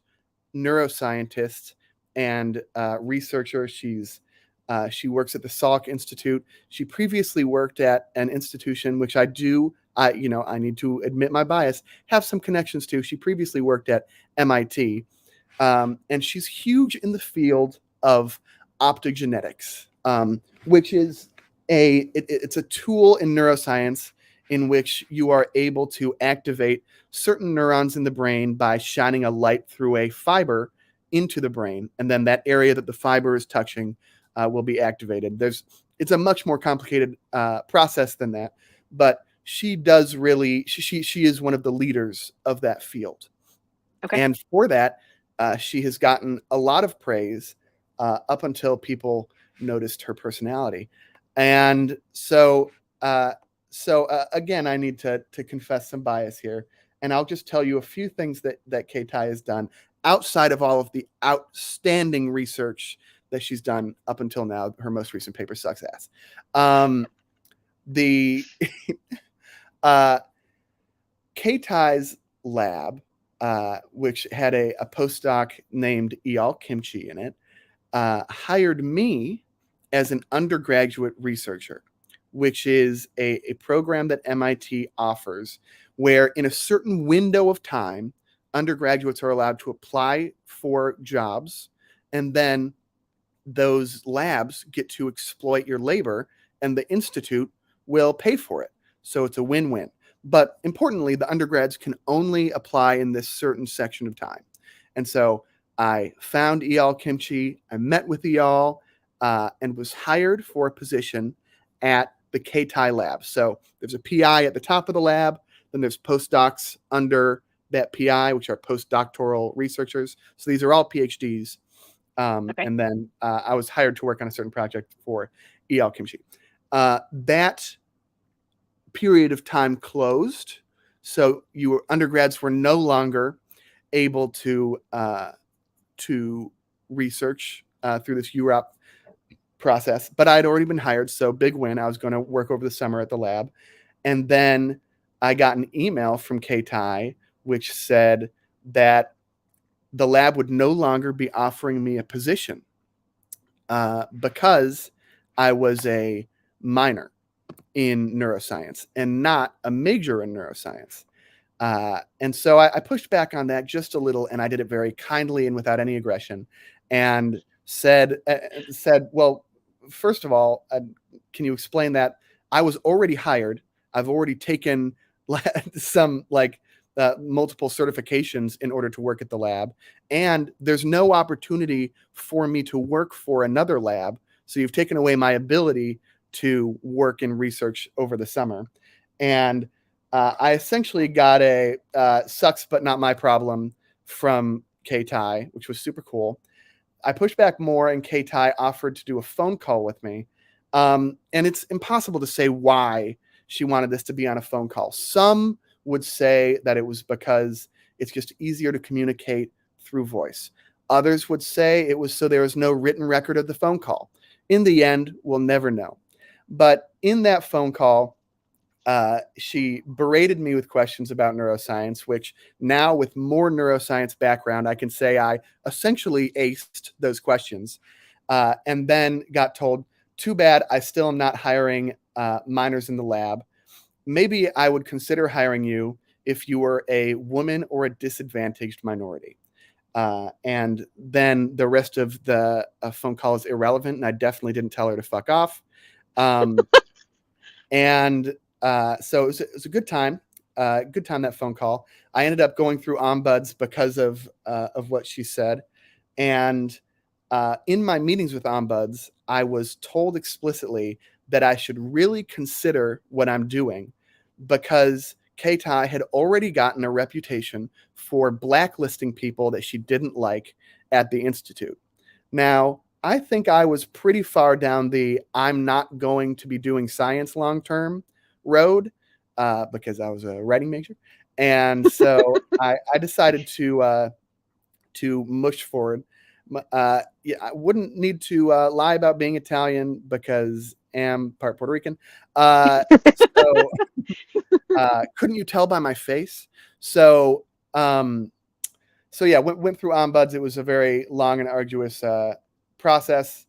neuroscientist and researcher. She works at the Salk Institute. She previously worked at an institution which I need to admit my bias, have some connections to. She previously worked at MIT, and she's huge in the field of optogenetics, which is it's a tool in neuroscience in which you are able to activate certain neurons in the brain by shining a light through a fiber into the brain, and then that area that the fiber is touching will be activated. It's a much more complicated process than that, but she does really. She is one of the leaders of that field. Okay. And for that, she has gotten a lot of praise up until people noticed her personality. And again, I need to confess some bias here, and I'll just tell you a few things that Keitai has done outside of all of the outstanding research that she's done up until now. Her most recent paper sucks ass. The Keitai's lab, which had a postdoc named Eyal Kimchi in it, hired me as an undergraduate researcher, which is a program that MIT offers where, in a certain window of time, undergraduates are allowed to apply for jobs, and then those labs get to exploit your labor, and the institute will pay for it. So it's a win-win. But importantly, the undergrads can only apply in this certain section of time. And so I found Eyal Kimchi, I met with Eyal, and was hired for a position at the Keitai lab. So there's a PI at the top of the lab, then there's postdocs under that PI, which are postdoctoral researchers. So these are all PhDs. Okay. And then I was hired to work on a certain project for Eyal Kimchi. That period of time closed, so undergrads were no longer able to research through this UROP process. But I had already been hired, so big win. I was going to work over the summer at the lab, and then I got an email from Keitai which said that the lab would no longer be offering me a position because I was a minor in neuroscience and not a major in neuroscience. And so I pushed back on that just a little, and I did it very kindly and without any aggression, and said, well, first of all, can you explain that I was already hired? I've already taken some multiple certifications in order to work at the lab, and there's no opportunity for me to work for another lab. So you've taken away my ability to work in research over the summer. And I essentially got a sucks but not my problem from Keitai, which was super cool. I pushed back more, and Keitai offered to do a phone call with me. And it's impossible to say why she wanted this to be on a phone call. Some would say that it was because it's just easier to communicate through voice. Others would say it was so there was no written record of the phone call. In the end, we'll never know. But in that phone call, she berated me with questions about neuroscience, which now with more neuroscience background, I can say I essentially aced those questions. And then got told, too bad, I still am not hiring minors in the lab. Maybe I would consider hiring you if you were a woman or a disadvantaged minority. And then the rest of the phone call is irrelevant, and I definitely didn't tell her to fuck off. And so it was a good time. Good time, that phone call. I ended up going through ombuds because of what she said. And in my meetings with ombuds, I was told explicitly that I should really consider what I'm doing, because Keitai had already gotten a reputation for blacklisting people that she didn't like at the Institute. Now, I think I was pretty far down the I'm not going to be doing science long term road, because I was a writing major. And so I decided to mush forward. Yeah, I wouldn't need to lie about being Italian because am part Puerto Rican. So couldn't you tell by my face? So yeah, went through ombuds. It was a very long and arduous process.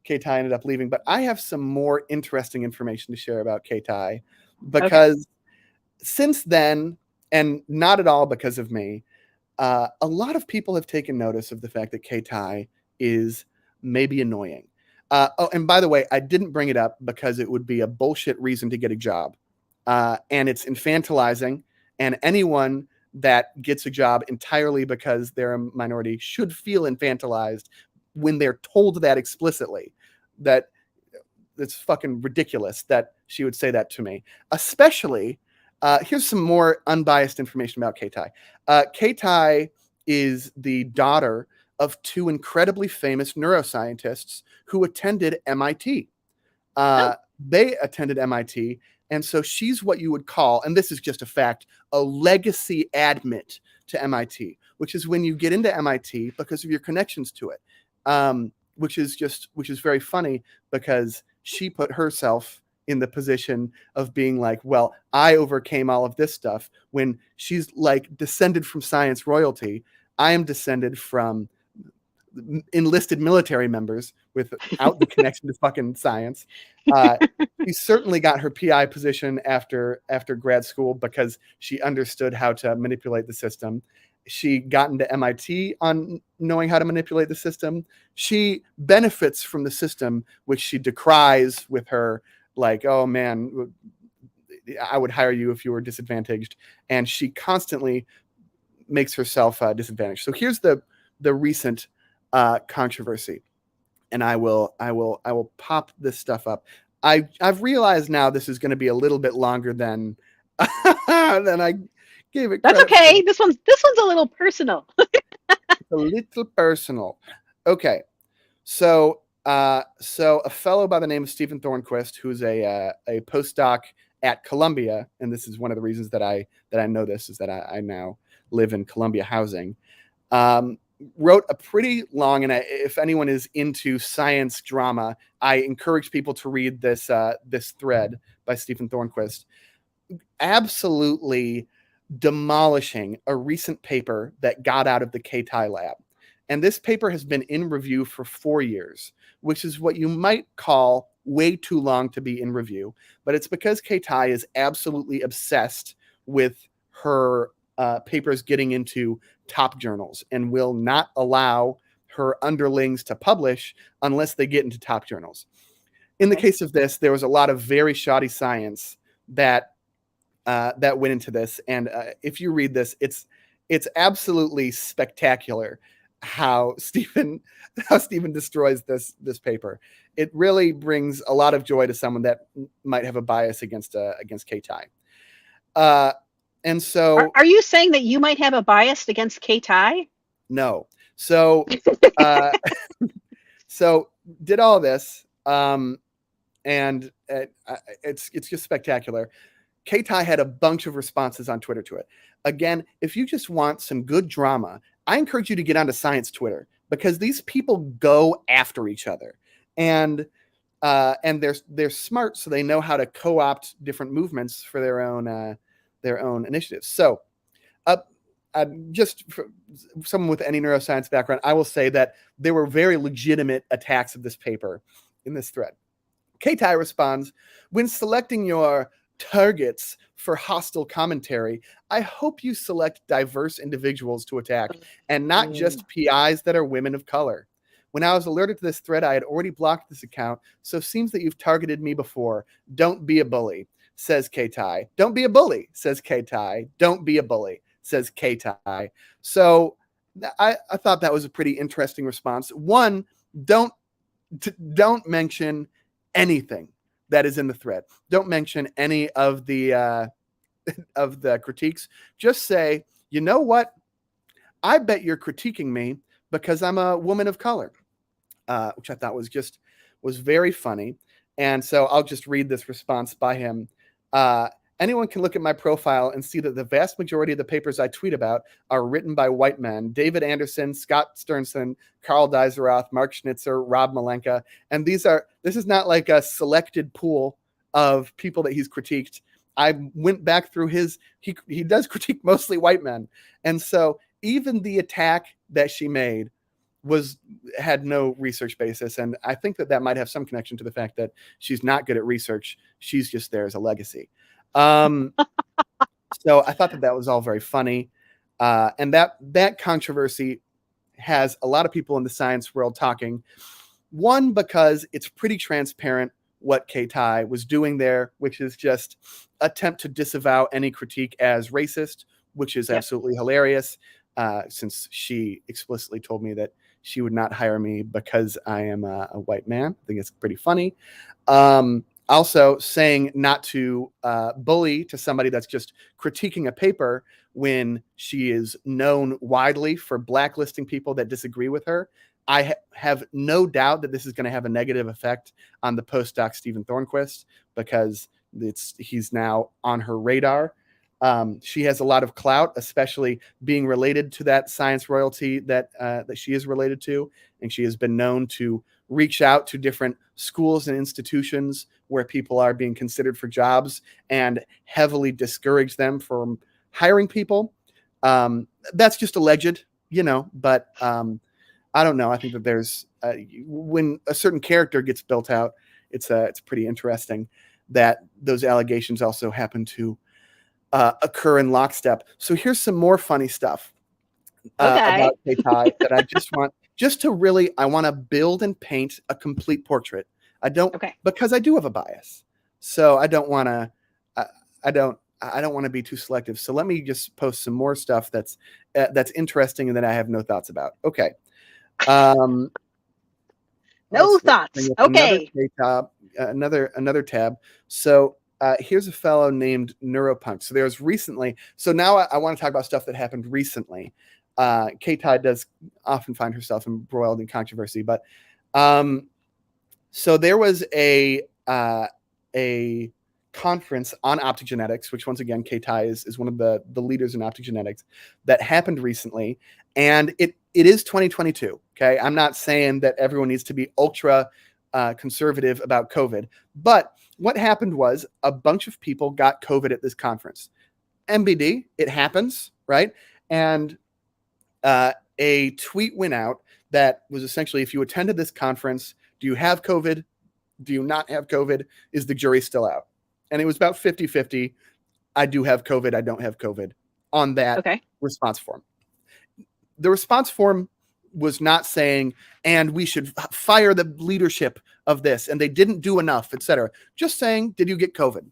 Keitai ended up leaving, but I have some more interesting information to share about Keitai, because since then, and not at all because of me, a lot of people have taken notice of the fact that Keitai is maybe annoying. Oh, and by the way, I didn't bring it up because it would be a bullshit reason to get a job. And it's infantilizing, and anyone that gets a job entirely because they're a minority should feel infantilized when they're told that explicitly. That it's fucking ridiculous that she would say that to me. Especially, here's some more unbiased information about Keitai. Keitai is the daughter of two incredibly famous neuroscientists who attended MIT. They attended MIT, and so she's what you would call, and this is just a fact, a legacy admit to MIT, which is when you get into MIT because of your connections to it. Which is very funny, because she put herself in the position of being like, well, I overcame all of this stuff, when she's like descended from science royalty. I am descended from enlisted military members without the connection to fucking science. She certainly got her PI position after grad school because she understood how to manipulate the system. She got into MIT on knowing how to manipulate the system. She benefits from the system, which she decries with her, like, oh man, I would hire you if you were disadvantaged. And she constantly makes herself disadvantaged. So here's the recent controversy, and I will pop this stuff up. I've realized now this is going to be a little bit longer than than I gave it That's credit okay. for. This one's a little personal. It's a little personal. Okay, so a fellow by the name of Stephen Thornquist, who's a postdoc at Columbia, and this is one of the reasons that I know this, is that I now live in Columbia housing. Wrote a pretty long, and if anyone is into science drama, I encourage people to read this thread by Stephen Thornquist, absolutely demolishing a recent paper that got out of the Keitai lab. And this paper has been in review for 4 years, which is what you might call way too long to be in review. But it's because Keitai is absolutely obsessed with her papers getting into top journals and will not allow her underlings to publish unless they get into top journals. In the case of this, there was a lot of very shoddy science that went into this, and if you read this, it's absolutely spectacular how Stephen destroys this paper. It really brings a lot of joy to someone that might have a bias against Keitai. And so, Are you saying that you might have a bias against Keitai? no. So, so did all this, and it's just spectacular. Keitai had a bunch of responses on Twitter to it. Again, if you just want some good drama, I encourage you to get onto science Twitter, because these people go after each other. And and they're smart, so they know how to co-opt different movements for their own initiatives. So, just for someone with any neuroscience background, I will say that there were very legitimate attacks of this paper in this thread. K-Tai responds, when selecting your targets for hostile commentary, I hope you select diverse individuals to attack and not just PIs that are women of color. When I was alerted to this thread, I had already blocked this account, so it seems that you've targeted me before. Don't be a bully, says K-Tai. Don't be a bully, says K-Tai. Don't be a bully, says K-Tai. So I thought that was a pretty interesting response. One, don't mention anything that is in the thread. Don't mention any of the critiques. Just say, you know what? I bet you're critiquing me because I'm a woman of color, which I thought was very funny. And so I'll just read this response by him. Anyone can look at my profile and see that the vast majority of the papers I tweet about are written by white men: David Anderson, Scott Sternson, Carl Deiseroth, Mark Schnitzer, Rob Malenka. And this is not like a selected pool of people that he's critiqued. I went back through he does critique mostly white men. And so even the attack that she made had no research basis. And I think that might have some connection to the fact that she's not good at research. She's just there as a legacy. So I thought that was all very funny. And that controversy has a lot of people in the science world talking. One, because it's pretty transparent what K-Tai was doing there, which is just attempt to disavow any critique as racist, which is absolutely hilarious, since she explicitly told me that she would not hire me because I am a white man. I think it's pretty funny. Also, saying not to bully to somebody that's just critiquing a paper when she is known widely for blacklisting people that disagree with her. I have no doubt that this is going to have a negative effect on the postdoc Stephen Thornquist, because he's now on her radar. She has a lot of clout, especially being related to that science royalty that she is related to, and she has been known to reach out to different schools and institutions where people are being considered for jobs and heavily discourage them from hiring people. That's just alleged, but I don't know. I think that there's when a certain character gets built out, it's pretty interesting that those allegations also happen to occur in lockstep. So here's some more funny stuff about K-Tai that I I want to build and paint a complete portrait. Because I do have a bias. So I don't want to be too selective. So let me just post some more stuff that's interesting and that I have no thoughts about. Okay. No thoughts. Okay. Another tab. So here's a fellow named Neuropunk. So there's recently. So now I want to talk about stuff that happened recently. K-Tai does often find herself embroiled in controversy, but so there was a conference on optogenetics, which once again K-Tai is one of the leaders in optogenetics, that happened recently, and it is 2022. Okay, I'm not saying that everyone needs to be ultra conservative about COVID, but what happened was a bunch of people got COVID at this conference. MBD, it happens, right? And a tweet went out that was essentially, if you attended this conference, do you have COVID? Do you not have COVID? Is the jury still out? And it was about 50-50. I do have COVID. I don't have COVID on that response form. The response form was not saying, and we should fire the leadership of this, and they didn't do enough, etc. Just saying, did you get COVID?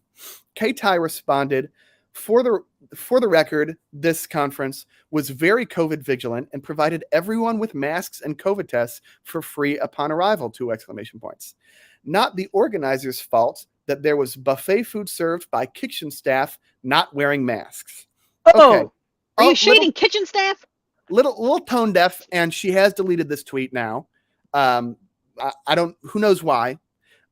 K-Tai responded, for the record, this conference was very COVID vigilant and provided everyone with masks and COVID tests for free upon arrival, 2 exclamation points. Not the organizers' fault that there was buffet food served by kitchen staff not wearing masks. Okay. Are you shading kitchen staff? Little tone deaf, and she has deleted this tweet now. I don't, who knows why,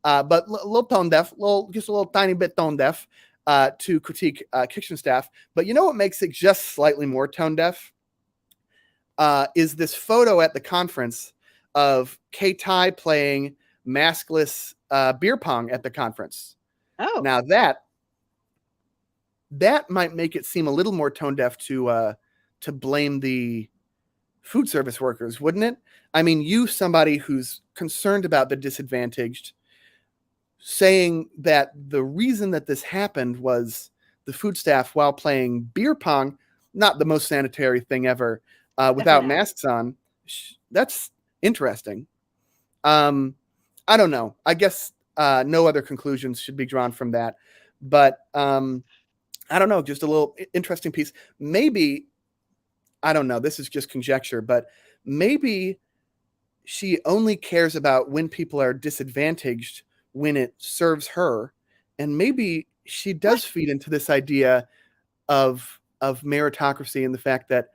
but little tone deaf, just a little tiny bit tone deaf to critique kitchen staff. But you know what makes it just slightly more tone deaf? Is this photo at the conference of K-Tai playing maskless beer pong at the conference. Oh, Now that might make it seem a little more tone deaf to blame the food service workers, wouldn't it? I mean, you, somebody who's concerned about the disadvantaged, saying that the reason that this happened was the food staff, while playing beer pong, not the most sanitary thing ever, without definitely not. masks on. That's interesting. I don't know. I guess no other conclusions should be drawn from that. But I don't know. Just a little interesting piece. Maybe, I don't know. This is just conjecture, but maybe she only cares about when people are disadvantaged when it serves her. And maybe she does What? feed into this idea of meritocracy and the fact that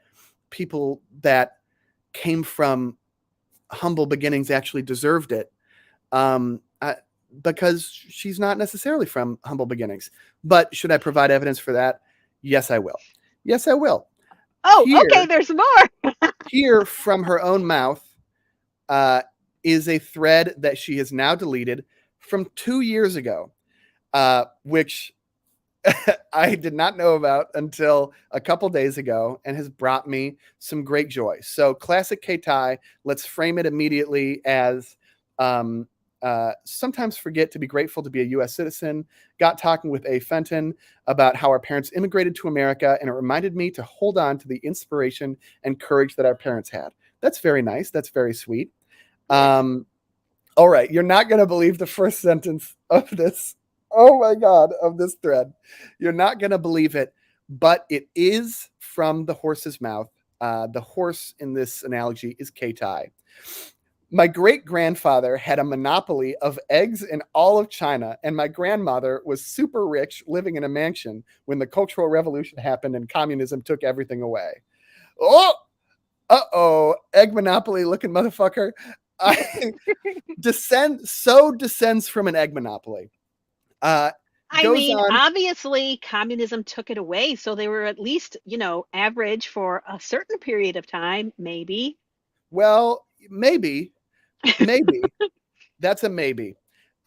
people that came from humble beginnings actually deserved it. Because she's not necessarily from humble beginnings. But should I provide evidence for that? Yes, I will. Yes, I will. Oh, Here, okay. There's more. here from her own mouth is a thread that she has now deleted from 2 years ago, which I did not know about until a couple days ago and has brought me some great joy. So classic K-Tai, let's frame it immediately as sometimes forget to be grateful to be a U.S. citizen. Got talking with A. Fenton about how our parents immigrated to America, and it reminded me to hold on to the inspiration and courage that our parents had. That's very nice. That's very sweet. All right. You're not going to believe the first sentence of this. Oh my God, of this thread. You're not going to believe it, but it is from the horse's mouth. The horse in this analogy is K-Tai. My great-grandfather had a monopoly of eggs in all of China, and my grandmother was super rich living in a mansion when the Cultural Revolution happened and communism took everything away. Oh, uh-oh, egg monopoly looking motherfucker. Descends from an egg monopoly. I Goes mean, on. obviously, communism took it away, so they were at least, average for a certain period of time, maybe. Well, maybe. That's a maybe.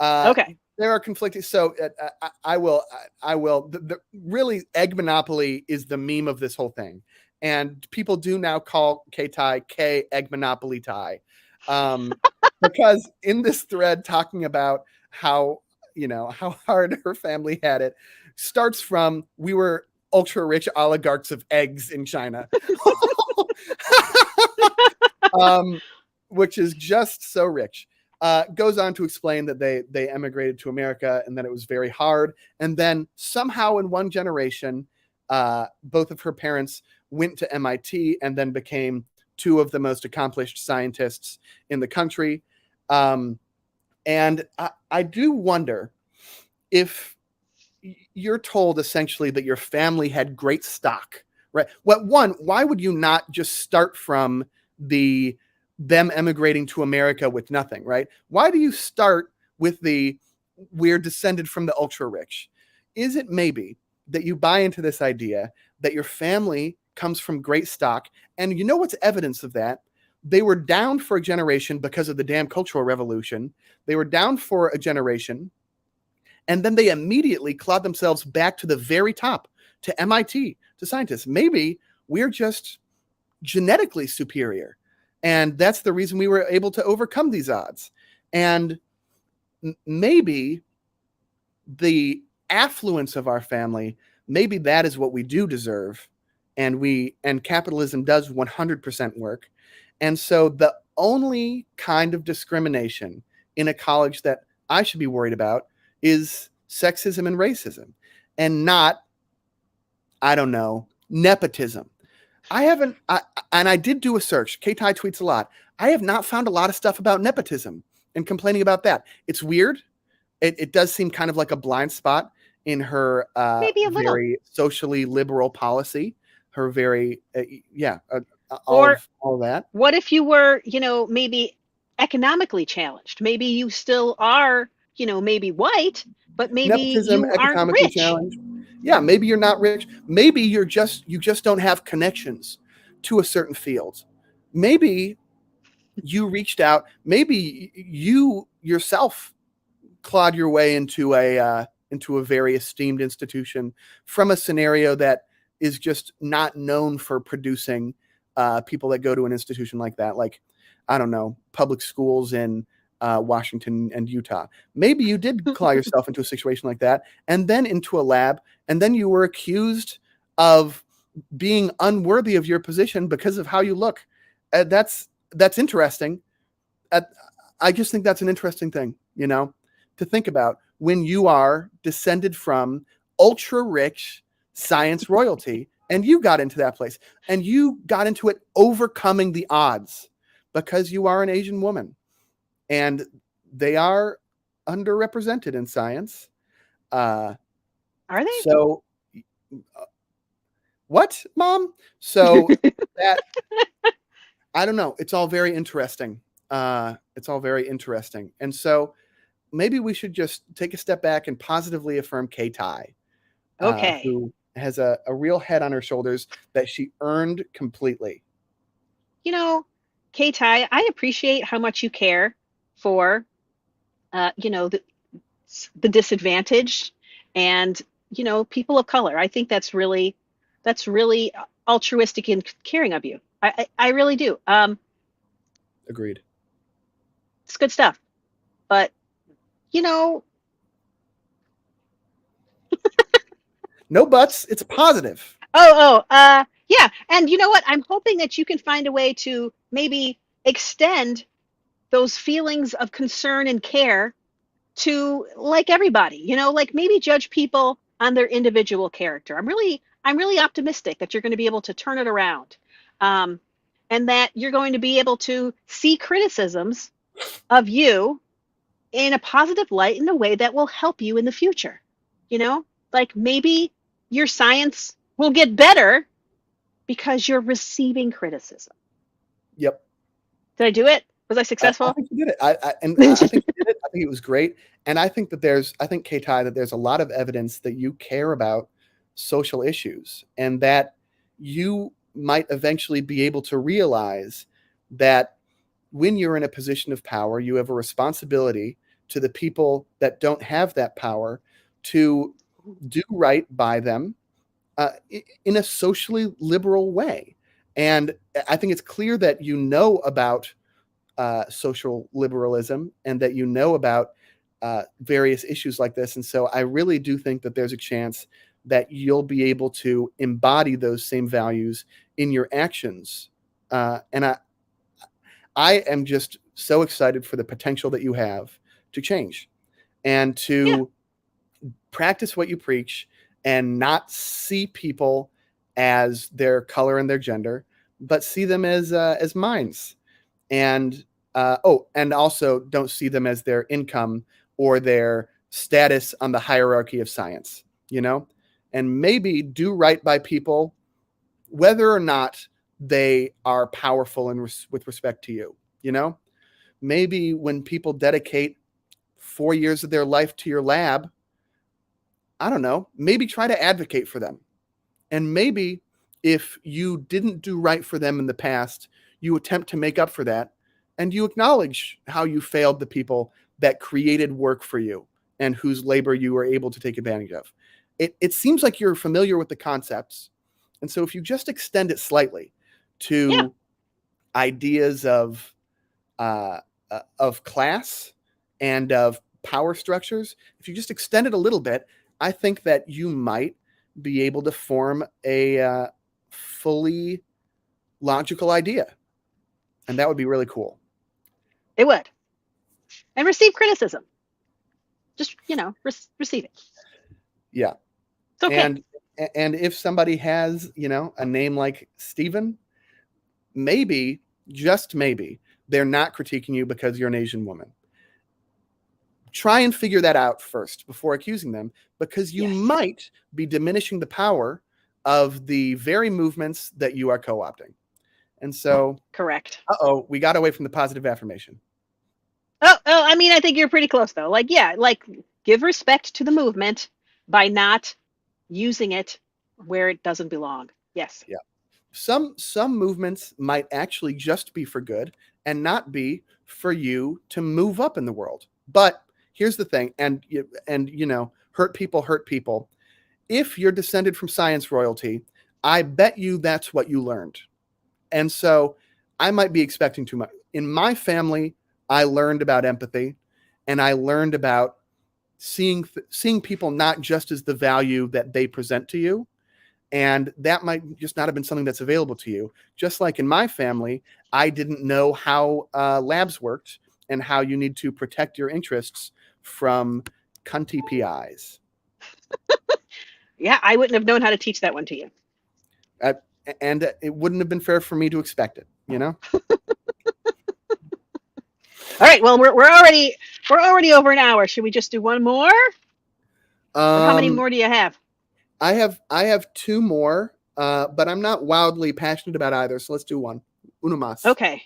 Okay. There are conflicting. So I will. Really, egg monopoly is the meme of this whole thing, and people do now call K-Tai K egg monopoly tie, because in this thread talking about how hard her family had it, starts from we were ultra rich oligarchs of eggs in China. Which is just so rich. Goes on to explain that they emigrated to America and that it was very hard. And then somehow in one generation, both of her parents went to MIT and then became two of the most accomplished scientists in the country. And I do wonder if you're told essentially that your family had great stock, right? Why would you not just start from them emigrating to America with nothing, right? Why do you start with we're descended from the ultra rich? Is it maybe that you buy into this idea that your family comes from great stock? And you know what's evidence of that? They were down for a generation because of the damn Cultural Revolution. They were down for a generation, and then they immediately clawed themselves back to the very top, to MIT, to scientists. Maybe we're just genetically superior. And that's the reason we were able to overcome these odds. And maybe the affluence of our family, maybe that is what we do deserve. And capitalism does 100% work. And so the only kind of discrimination in a college that I should be worried about is sexism and racism, and not, I don't know, nepotism. I did do a search. K-Tai tweets a lot. I have not found a lot of stuff about nepotism and complaining about that. It's weird. It does seem kind of like a blind spot in her Maybe a little. very socially liberal policy. Her very, Or all that. what if you were, maybe economically challenged? Maybe you still are, maybe white, but maybe Nepotism, you aren't economically rich. challenged. Yeah, maybe you're not rich. Maybe you just don't have connections to a certain field. Maybe you reached out. Maybe you yourself clawed your way into a very esteemed institution from a scenario that is just not known for producing people that go to an institution like that, like, I don't know, public schools in Washington and Utah. Maybe you did claw yourself into a situation like that, and then into a lab, and then you were accused of being unworthy of your position because of how you look. That's interesting. I just think that's an interesting thing, to think about when you are descended from ultra rich science royalty, and you got into that place, and you got into it overcoming the odds because you are an Asian woman, and they are underrepresented in science. Are they? So, what, Mom? So that, I don't know. It's all very interesting. And so maybe we should just take a step back and positively affirm Kay Tai, Okay. who has a real head on her shoulders that she earned completely. Kay Tai, I appreciate how much you care for, the disadvantaged and, people of color. I think that's really altruistic and caring of you. I really do. Agreed. It's good stuff. But, you know, No buts. It's positive. yeah. And you know what? I'm hoping that you can find a way to maybe extend those feelings of concern and care to like everybody, like maybe judge people on their individual character. I'm really optimistic that you're going to be able to turn it around. And that you're going to be able to see criticisms of you in a positive light in a way that will help you in the future. Like maybe your science will get better because you're receiving criticism. Yep. Did I do it? Was I I successful? think you did it. I think you did it. I think it was great. And I think Kay Tai, that there's a lot of evidence that you care about social issues, and that you might eventually be able to realize that when you're in a position of power, you have a responsibility to the people that don't have that power to do right by them in a socially liberal way. And I think it's clear that you know about social liberalism, and that you know about various issues like this. And so I really do think that there's a chance that you'll be able to embody those same values in your actions. And I am just so excited for the potential that you have to change and to practice what you preach, and not see people as their color and their gender, but see them as minds. And and also don't see them as their income or their status on the hierarchy of science, and maybe do right by people, whether or not they are powerful with respect to you. Maybe when people dedicate 4 years of their life to your lab, I don't know, maybe try to advocate for them. And maybe if you didn't do right for them in the past, you attempt to make up for that, and you acknowledge how you failed the people that created work for you and whose labor you were able to take advantage of. It seems like you're familiar with the concepts. And so if you just extend it slightly to ideas of class and of power structures, if you just extend it a little bit, I think that you might be able to form a fully logical idea. And that would be really cool. It would. And receive criticism. Just, receive it. Yeah. It's okay. And if somebody has, a name like Stephen, maybe, just maybe, they're not critiquing you because you're an Asian woman. Try and figure that out first before accusing them, because you might be diminishing the power of the very movements that you are co-opting. And so, correct. We got away from the positive affirmation. I mean, I think you're pretty close though. Like give respect to the movement by not using it where it doesn't belong. Yes. Yeah. Some movements might actually just be for good and not be for you to move up in the world. But here's the thing, and hurt people hurt people. If you're descended from science royalty, I bet you that's what you learned. And so I might be expecting too much. In my family, I learned about empathy, and I learned about seeing people not just as the value that they present to you. And that might just not have been something that's available to you. Just like in my family, I didn't know how labs worked and how you need to protect your interests from cunty PIs. Yeah, I wouldn't have known how to teach that one to you. And it wouldn't have been fair for me to expect it, All right, well, we're already over an hour. Should we just do one more? Or how many more do you have? I have two more, but I'm not wildly passionate about either. So let's do one. Uno más. Okay.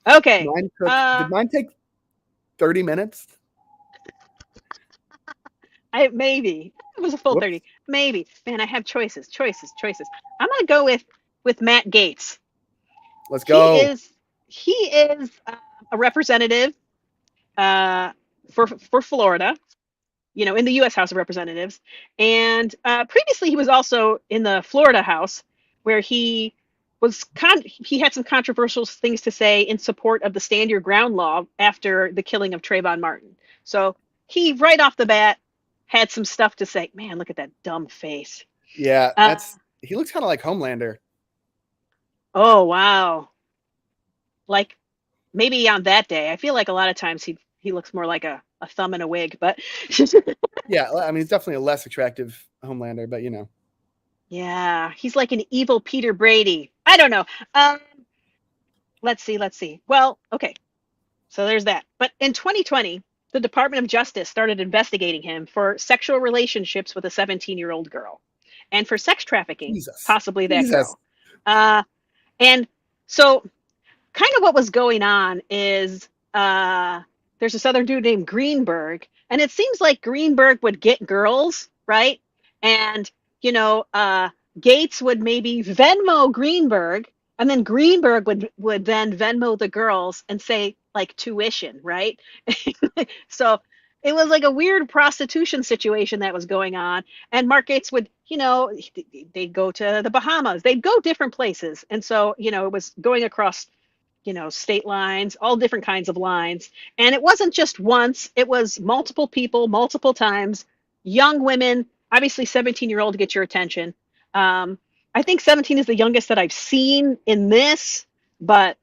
Did mine take 30 minutes? Maybe it was a full 30. Maybe. Man, I have choices. I'm gonna go with Matt Gaetz. Let's go. He is a representative for Florida, in the U.S. House of Representatives. And previously, he was also in the Florida House, where he had some controversial things to say in support of the Stand Your Ground law after the killing of Trayvon Martin. So he, right off the bat, had some stuff to say. Man, look at that dumb face. Yeah, he looks kind of like Homelander. Oh, wow. Like, maybe on that day. I feel like a lot of times he looks more like a thumb in a wig, but yeah, I mean, he's definitely a less attractive Homelander, but yeah, he's like an evil Peter Brady. I don't know. Let's see. Well, okay, so there's that. But in 2020, the Department of Justice started investigating him for sexual relationships with a 17-year-old girl, and for sex trafficking, possibly that girl. And so, kind of what was going on is there's this other dude named Greenberg, and it seems like Greenberg would get girls, right? And Gaetz would maybe Venmo Greenberg, and then Greenberg would then Venmo the girls and say like tuition, right? So it was like a weird prostitution situation that was going on. And Mark Gaetz would, they'd go to the Bahamas, they'd go different places, and so it was going across state lines, all different kinds of lines. And it wasn't just once, it was multiple people, multiple times, young women, obviously 17-year-old to get your attention. I think 17 is the youngest that I've seen in this, but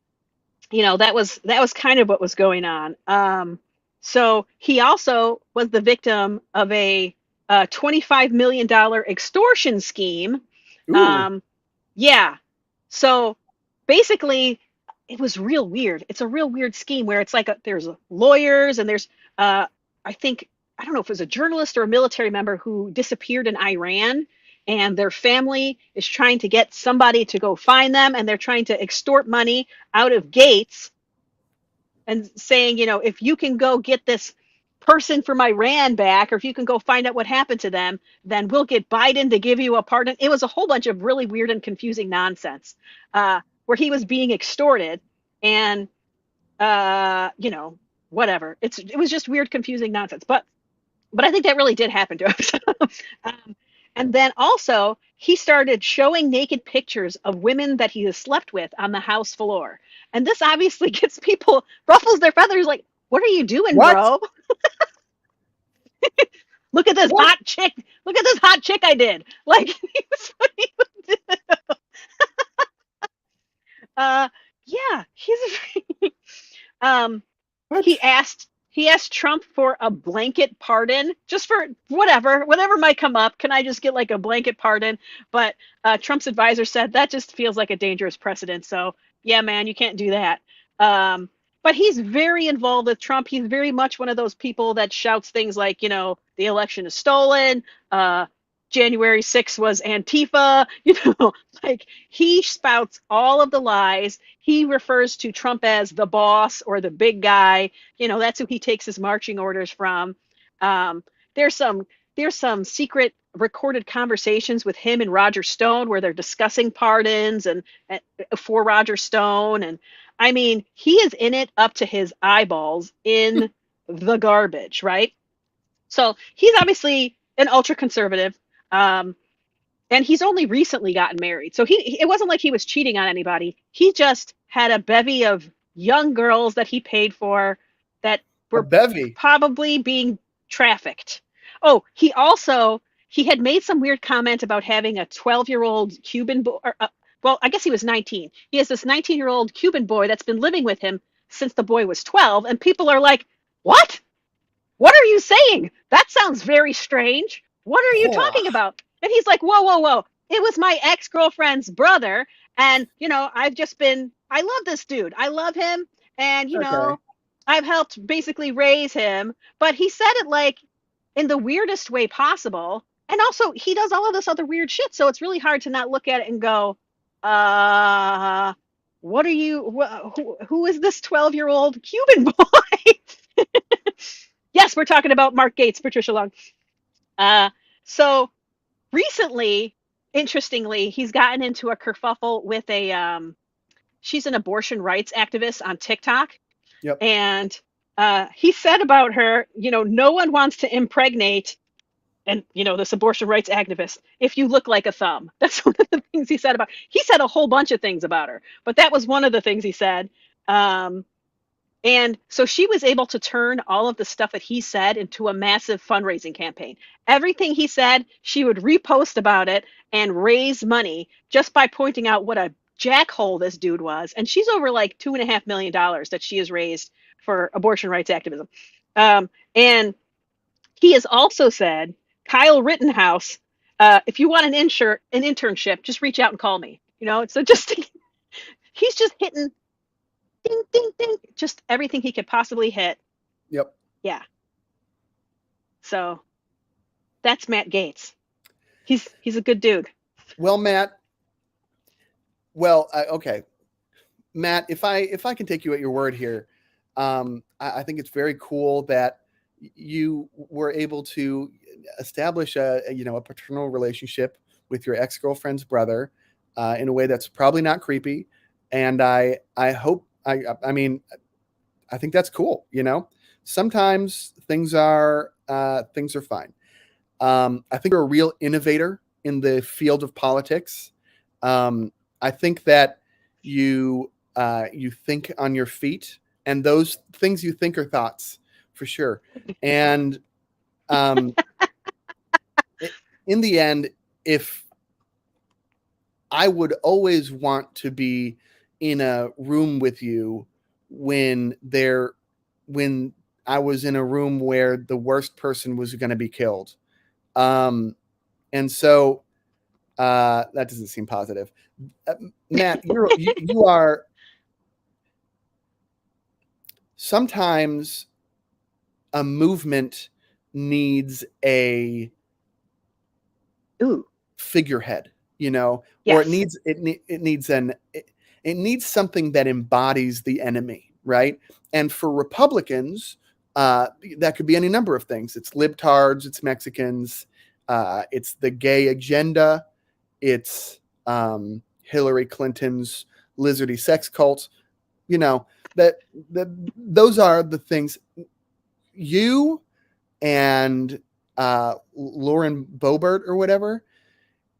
that was kind of what was going on. So he also was the victim of a $25 million extortion scheme. Yeah. So basically, it was real weird. It's a real weird scheme where it's like there's lawyers and there's I don't know if it was a journalist or a military member who disappeared in Iran, and their family is trying to get somebody to go find them, and they're trying to extort money out of Gaetz and saying, if you can go get this person from Iran back, or if you can go find out what happened to them, then we'll get Biden to give you a pardon. It was a whole bunch of really weird and confusing nonsense. Where he was being extorted, and whatever. It was just weird, confusing nonsense. But I think that really did happen to him. And then also he started showing naked pictures of women that he has slept with on the House floor, and this obviously gets people, ruffles their feathers. Like, what are you doing, bro? Look at this hot chick. Look at this hot chick I did. Like, what he would do. Yeah, he asked Trump for a blanket pardon, just for whatever might come up. Can I just get like a blanket pardon? But Trump's advisor said that just feels like a dangerous precedent. So yeah, man, you can't do that. But he's very involved with Trump. He's very much one of those people that shouts things like, the election is stolen. January 6th was Antifa, like he spouts all of the lies. He refers to Trump as the boss or the big guy. That's who he takes his marching orders from. There's some secret recorded conversations with him and Roger Stone where they're discussing pardons and for Roger Stone. And I mean, he is in it up to his eyeballs in the garbage, right? So he's obviously an ultra conservative. Um, and he's only recently gotten married. So it wasn't like he was cheating on anybody. He just had a bevy of young girls that he paid for that A were bevy. probably being trafficked. Oh, he had made some weird comment about having a 12-year-old Cuban boy. Well, I guess he was 19. He has this 19-year-old Cuban boy that's been living with him since the boy was 12, and people are like, "What? What are you saying? That sounds very strange. What are you Oh, talking about?" And he's like, "Whoa, whoa, whoa. It was my ex-girlfriend's brother. And, I love this dude. I love him. And, okay. I've helped basically raise him." But he said it like in the weirdest way possible. And also, he does all of this other weird shit. So it's really hard to not look at it and go, uh, what are you, who is this 12-year-old Cuban boy? Yes, we're talking about Mark Gates, Patricia Long. Uh, so recently, interestingly, he's gotten into a kerfuffle with she's an abortion rights activist on TikTok. Yep. And he said about her, no one wants to impregnate, and, this abortion rights activist, if you look like a thumb. That's one of the things he said about. He said a whole bunch of things about her, but that was one of the things he said. Um, and so she was able to turn all of the stuff that he said into a massive fundraising campaign. Everything he said, she would repost about it and raise money just by pointing out what a jackhole this dude was. And she's over like $2.5 million that she has raised for abortion rights activism. And he has also said, Kyle Rittenhouse, if you want an internship, just reach out and call me. So just he's just hitting ding, ding, ding, just everything he could possibly hit. Yep. Yeah. So that's Matt Gates. He's a good dude. Well, Matt. Well, okay, Matt. If I can take you at your word here, I think it's very cool that you were able to establish a paternal relationship with your ex-girlfriend's brother in a way that's probably not creepy, and I hope I mean I think that's cool. Sometimes things are fine. I think you're a real innovator in the field of politics. I think that you think on your feet, and those things you think are thoughts for sure. And in the end, if I would always want to be in a room with you when I was in a room where the worst person was going to be killed. And so that doesn't seem positive. Matt, you are sometimes a movement needs a figurehead, or it Yes. needs something that embodies the enemy, right? And for Republicans, that could be any number of things. It's libtards, it's Mexicans, it's the gay agenda, it's Hillary Clinton's lizardy sex cult. Those are the things. You and Lauren Boebert or whatever,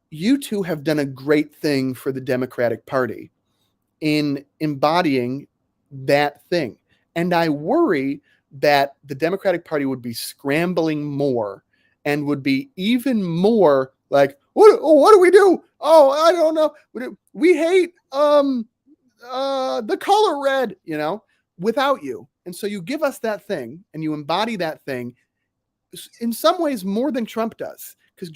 you two have done a great thing for the Democratic Party in embodying that thing. And I worry that the Democratic Party would be scrambling more and would be even more like, what do we do? Oh, I don't know. We hate the color red, without you. And so you give us that thing and you embody that thing in some ways more than Trump does, because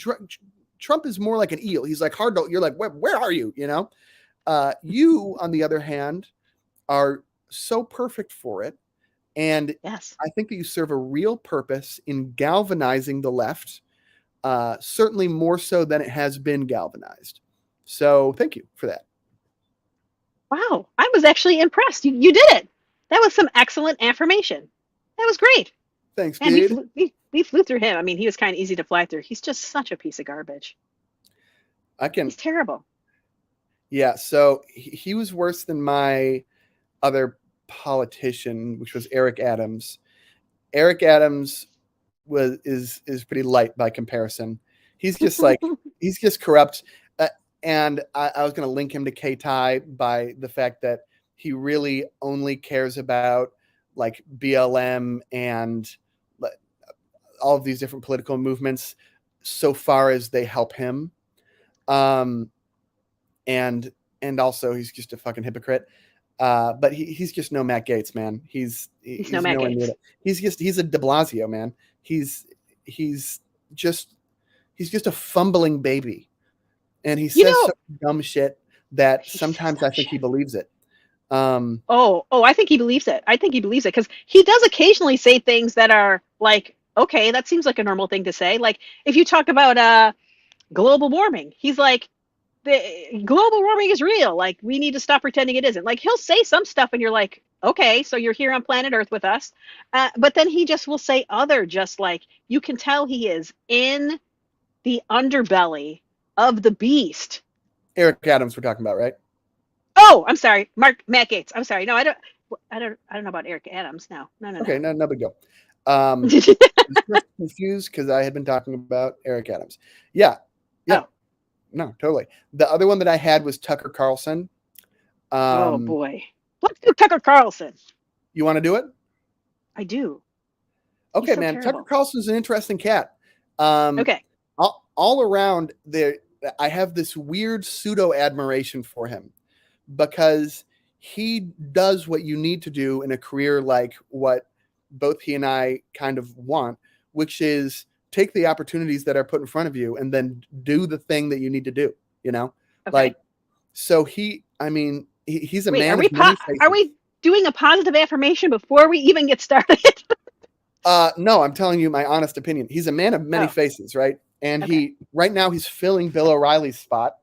Trump is more like an eel. He's like hard to, you're like, where are you? You, on the other hand, are so perfect for it. And Yes. I think that you serve a real purpose in galvanizing the left, certainly more so than it has been galvanized. So thank you for that. Wow. I was actually impressed. You did it. That was some excellent affirmation. That was great. Thanks, Man, dude. we flew through him. I mean, he was kind of easy to fly through. He's just such a piece of garbage. He's terrible. Yeah. So he was worse than my other politician, which was Eric Adams. Eric Adams is pretty light by comparison. He's just like he's just corrupt. And I was going to link him to K-Tai by the fact that he really only cares about like BLM and all of these different political movements so far as they help him. And also he's just a fucking hypocrite. But he's just no Matt Gaetz, man. He's no Matt nowhere near Gaetz. that. He's a De Blasio, man. He's just a fumbling baby. And he says some dumb shit that sometimes I think he believes it. I think he believes it. I think he believes it because he does occasionally say things that are like, okay, that seems like a normal thing to say. Like if you talk about global warming, he's like, the global warming is real. Like we need to stop pretending it isn't. Like he'll say some stuff and you're like, okay, so you're here on planet Earth with us. But then he just will say other, just like you can tell he is in the underbelly of the beast. Eric Adams we're talking about, right? Oh, I'm sorry, Matt Gaetz. I'm sorry. No, I don't know about Eric Adams. No. Okay, no big deal. Confused because I had been talking about Eric Adams. Yeah. Oh. No, totally. The other one that I had was Tucker Carlson. Oh boy, let's do Tucker Carlson. You want to do it? I do. Okay, man. Terrible. Tucker Carlson's an interesting cat. Okay. All around there, I have this weird pseudo admiration for him because he does what you need to do in a career like what both he and I kind of want, which is take the opportunities that are put in front of you and then do the thing that you need to do, you know? Okay. Like, so he's a man of many faces. Are we doing a positive affirmation before we even get started? No, I'm telling you my honest opinion. He's a man of many faces, right? And right now he's filling Bill O'Reilly's spot.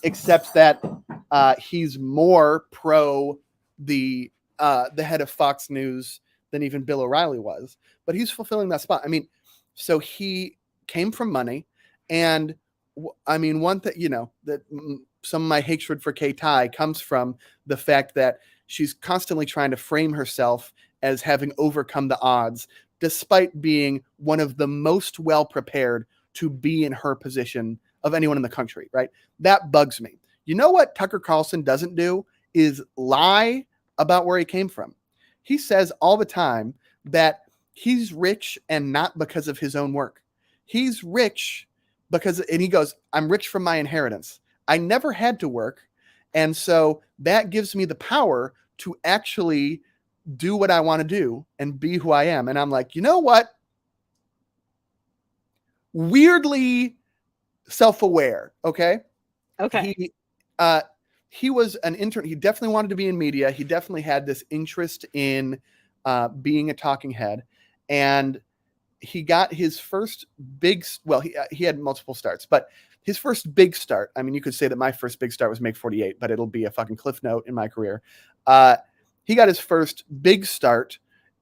Except that he's more pro the head of Fox News than even Bill O'Reilly was, but he's fulfilling that spot. I mean, so he came from money, and I mean, one thing, you know, that some of my hatred for K-Tai comes from the fact that she's constantly trying to frame herself as having overcome the odds, despite being one of the most well prepared to be in her position of anyone in the country, right? That bugs me. You know what Tucker Carlson doesn't do is lie about where he came from. He says all the time that he's rich and not because of his own work. He's rich and he goes, I'm rich from my inheritance. I never had to work. And so that gives me the power to actually do what I want to do and be who I am. And I'm like, you know what? Weirdly self-aware. Okay. He was an intern. He definitely wanted to be in media. He definitely had this interest in being a talking head, and he got his first big. Well, he had multiple starts, but his first big start. I mean, you could say that my first big start was Make 48, but it'll be a fucking cliff note in my career. He got his first big start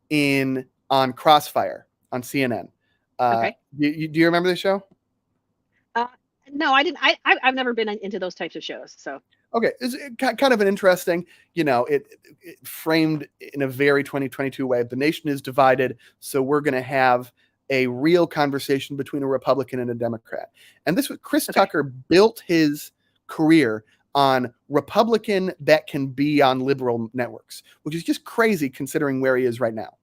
on Crossfire on CNN. Do you remember the show? No, I didn't. I've never been into those types of shows. So okay, it's kind of an interesting, you know, it framed in a very 2022 way. The nation is divided, so we're going to have a real conversation between a Republican and a Democrat. And this was Chris Tucker built his career on Republican that can be on liberal networks, which is just crazy considering where he is right now.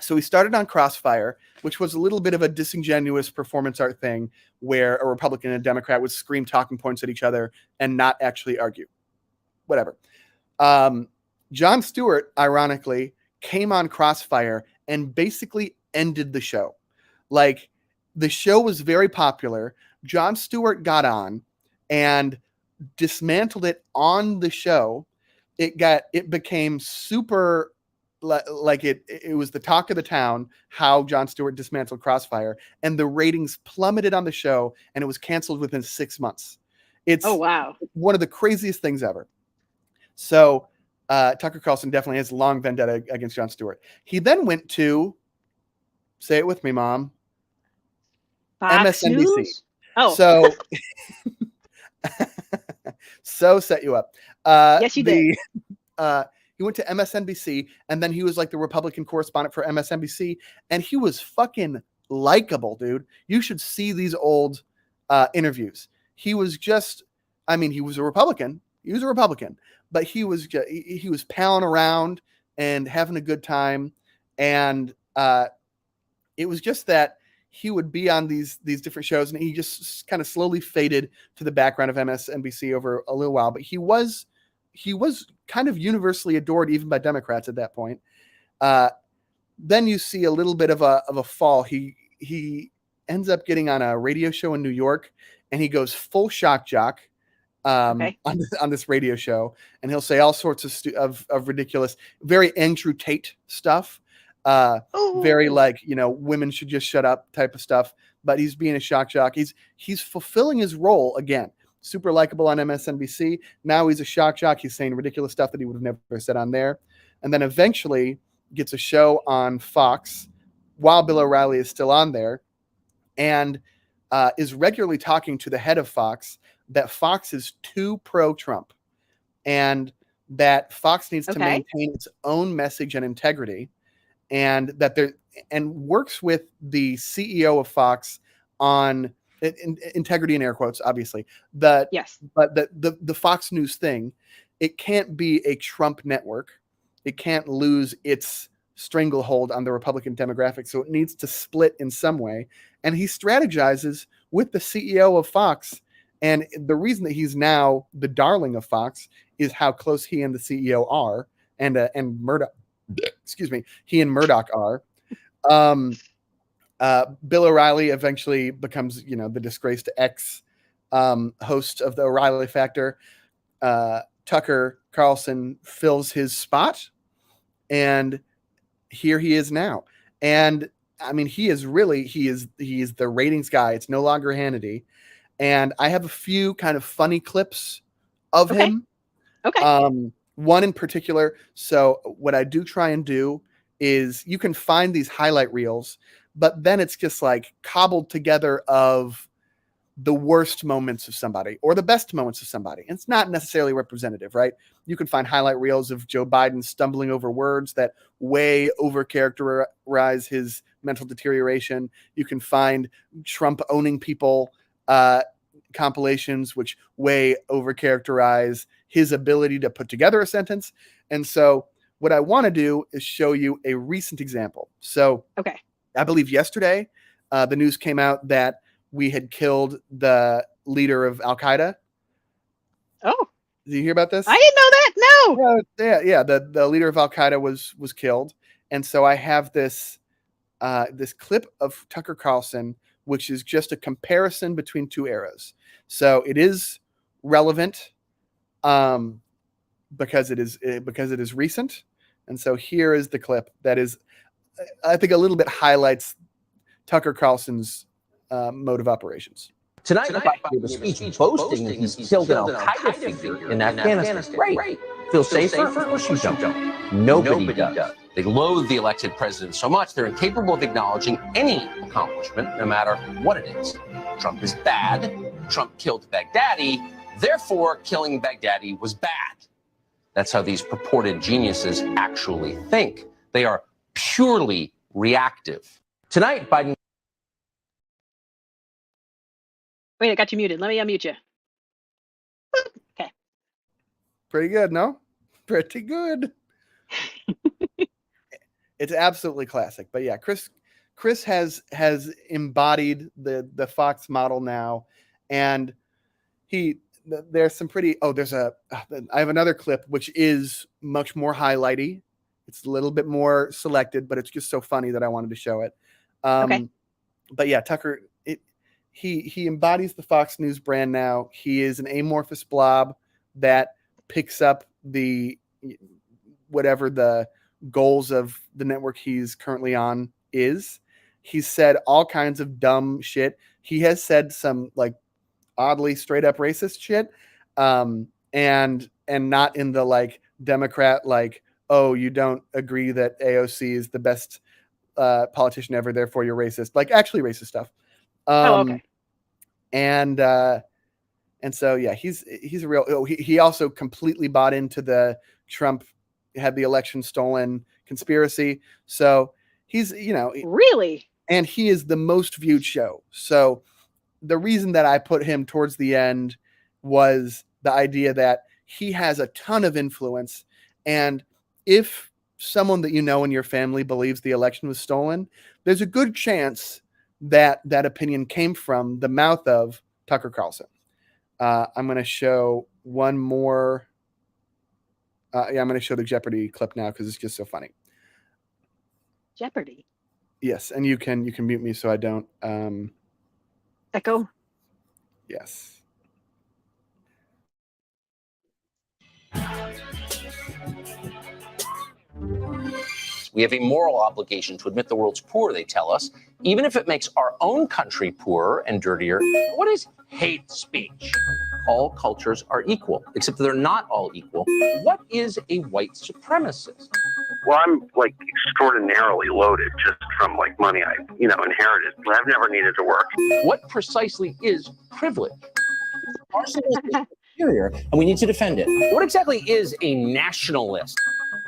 So he started on Crossfire, which was a little bit of a disingenuous performance art thing where a Republican and a Democrat would scream talking points at each other and not actually argue. Whatever. Jon Stewart, ironically, came on Crossfire and basically ended the show. Like, the show was very popular. Jon Stewart got on and dismantled it on the show. It became super... like it was the talk of the town how Jon Stewart dismantled Crossfire, and the ratings plummeted on the show, and it was canceled within 6 months. It's one of the craziest things ever. So Tucker Carlson definitely has a long vendetta against Jon Stewart. He then went to, say it with me, Mom, Fox MSNBC. News? Oh, so set you up. Yes, you did. He went to MSNBC, and then he was like the Republican correspondent for MSNBC, and he was fucking likable, dude. You should see these old interviews. He was just, I mean, he was a Republican. He was a Republican, but he was palling around and having a good time, and it was just that he would be on these different shows, and he just kind of slowly faded to the background of MSNBC over a little while. But he was kind of universally adored even by Democrats at that point. Then you see a little bit of a fall. He ends up getting on a radio show in New York, and he goes full shock jock on this radio show, and he'll say all sorts of ridiculous, very Andrew Tate stuff. Very like, women should just shut up type of stuff, but he's being a shock jock. He's fulfilling his role again. Super likable on MSNBC. Now he's a shock jock. He's saying ridiculous stuff that he would have never said on there. And then eventually gets a show on Fox while Bill O'Reilly is still on there, and is regularly talking to the head of Fox that Fox is too pro-Trump, and that Fox needs to maintain its own message and integrity, and that works with the CEO of Fox on integrity in air quotes, obviously. But the Fox News thing, it can't be a Trump network. It can't lose its stranglehold on the Republican demographic, so it needs to split in some way. And he strategizes with the CEO of Fox. And the reason that he's now the darling of Fox is how close he and the CEO are, and Murdoch. Excuse me, he and Murdoch are. Bill O'Reilly eventually becomes, the disgraced ex host of the O'Reilly Factor. Tucker Carlson fills his spot, and here he is now. And I mean, he is the ratings guy. It's no longer Hannity. And I have a few kind of funny clips of him. Okay. One in particular. So what I do try and do is, you can find these highlight reels, but then it's just like cobbled together of the worst moments of somebody or the best moments of somebody. And it's not necessarily representative, right? You can find highlight reels of Joe Biden stumbling over words that way overcharacterize his mental deterioration. You can find Trump owning people compilations, which way overcharacterize his ability to put together a sentence. And so what I want to do is show you a recent example. So I believe yesterday, the news came out that we had killed the leader of Al-Qaeda. Oh, did you hear about this? I didn't know that. No. Yeah. The leader of Al-Qaeda was killed. And so I have this clip of Tucker Carlson, which is just a comparison between two eras. So it is relevant because it is recent. And so here is the clip that is, I think, a little bit highlights Tucker Carlson's mode of operations. Tonight, Biden gave a speech boasting that he's killed an Al-Qaeda figure in Afghanistan. Great. Feel safer? Of course you don't. Nobody does. They loathe the elected president so much they're incapable of acknowledging any accomplishment, no matter what it is. Trump is bad. Trump killed Baghdadi. Therefore, killing Baghdadi was bad. That's how these purported geniuses actually think. They are purely reactive. Tonight, Biden... Wait, I got you muted. Let me unmute you. Okay. Pretty good, no? Pretty good. It's absolutely classic. But yeah, Chris has embodied the Fox model now, and there's some pretty. I have another clip which is much more highlighty. It's a little bit more selected, but it's just so funny that I wanted to show it. But yeah, Tucker, he embodies the Fox News brand now. He is an amorphous blob that picks up whatever the goals of the network he's currently on is. He's said all kinds of dumb shit. He has said some like oddly straight up racist shit, and not in the like Democrat like, oh, you don't agree that AOC is the best politician ever, therefore you're racist, like actually racist stuff. And so yeah, he's a real. He also completely bought into the Trump had the election stolen conspiracy. So he's, Really? and he is the most viewed show. So the reason that I put him towards the end was the idea that he has a ton of influence. And if someone that you know in your family believes the election was stolen, there's a good chance that that opinion came from the mouth of Tucker Carlson. I'm going to show one more. I'm going to show the Jeopardy clip now because it's just so funny. Jeopardy. Yes, and you can mute me so I don't. Echo. Yes. We have a moral obligation to admit the world's poor, they tell us, even if it makes our own country poorer and dirtier. What is hate speech? All cultures are equal, except they're not all equal. What is a white supremacist? Well, I'm like extraordinarily loaded just from like money I, inherited. I've never needed to work. What precisely is privilege? Our civilization is superior, and we need to defend it. What exactly is a nationalist?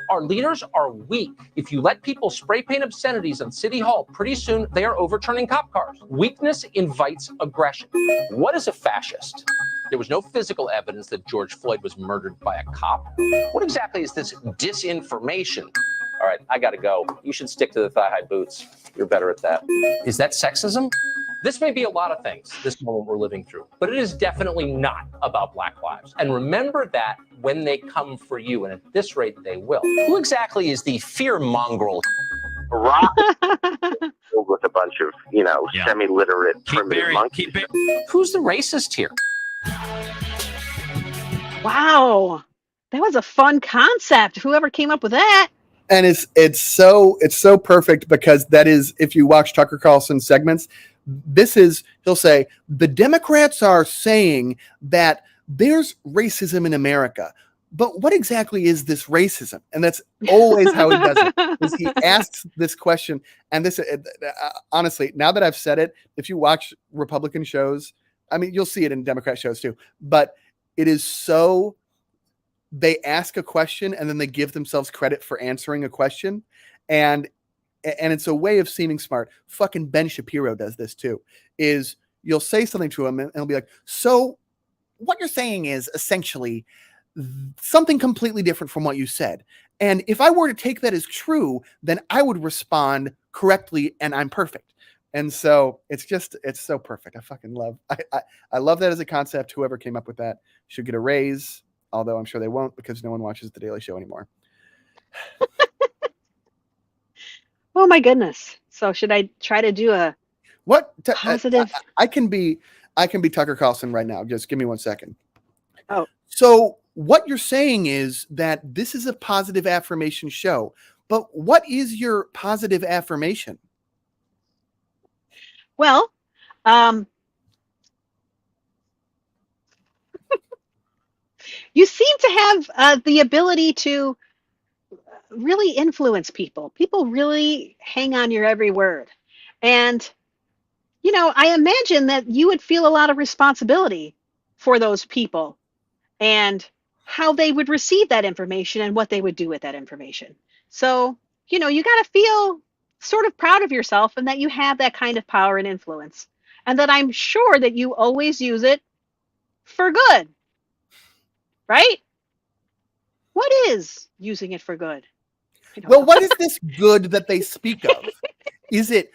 Our leaders are weak. If you let people spray paint obscenities on City Hall, pretty soon they are overturning cop cars. Weakness invites aggression. What is a fascist? There was no physical evidence that George Floyd was murdered by a cop. What exactly is this disinformation? All right, I gotta go. You should stick to the thigh-high boots. You're better at that. Is that sexism? This may be a lot of things, this moment we're living through, but it is definitely not about Black lives. And remember that when they come for you, and at this rate, they will. Who exactly is the fear mongrel? Rock filled with a bunch of, semi-literate primitive monkeys. Who's the racist here? Wow. That was a fun concept. Whoever came up with that. And it's so perfect because that is, if you watch Tucker Carlson segments, he'll say the Democrats are saying that there's racism in America, but what exactly is this racism? And that's always how he does it. Is he asks this question, and this honestly, now that I've said it, if you watch Republican shows, I mean, you'll see it in Democrat shows too, but it is so. They ask a question and then they give themselves credit for answering a question. And it's a way of seeming smart. Fucking Ben Shapiro does this too, is you'll say something to him and he'll be like, so what you're saying is essentially something completely different from what you said. And if I were to take that as true, then I would respond correctly and I'm perfect. And so it's so perfect. I love that as a concept. Whoever came up with that should get a raise. Although I'm sure they won't because no one watches The Daily Show anymore. Oh my goodness. So should I try to do a positive? I can be Tucker Carlson right now. Just give me 1 second. Oh. So what you're saying is that this is a positive affirmation show, but what is your positive affirmation? Well, you seem to have the ability to really influence people. People really hang on your every word. And, I imagine that you would feel a lot of responsibility for those people and how they would receive that information and what they would do with that information. So, you got to feel sort of proud of yourself and that you have that kind of power and influence. And that I'm sure that you always use it for good. Right? What is using it for good? Well, what is this good that they speak of? Is it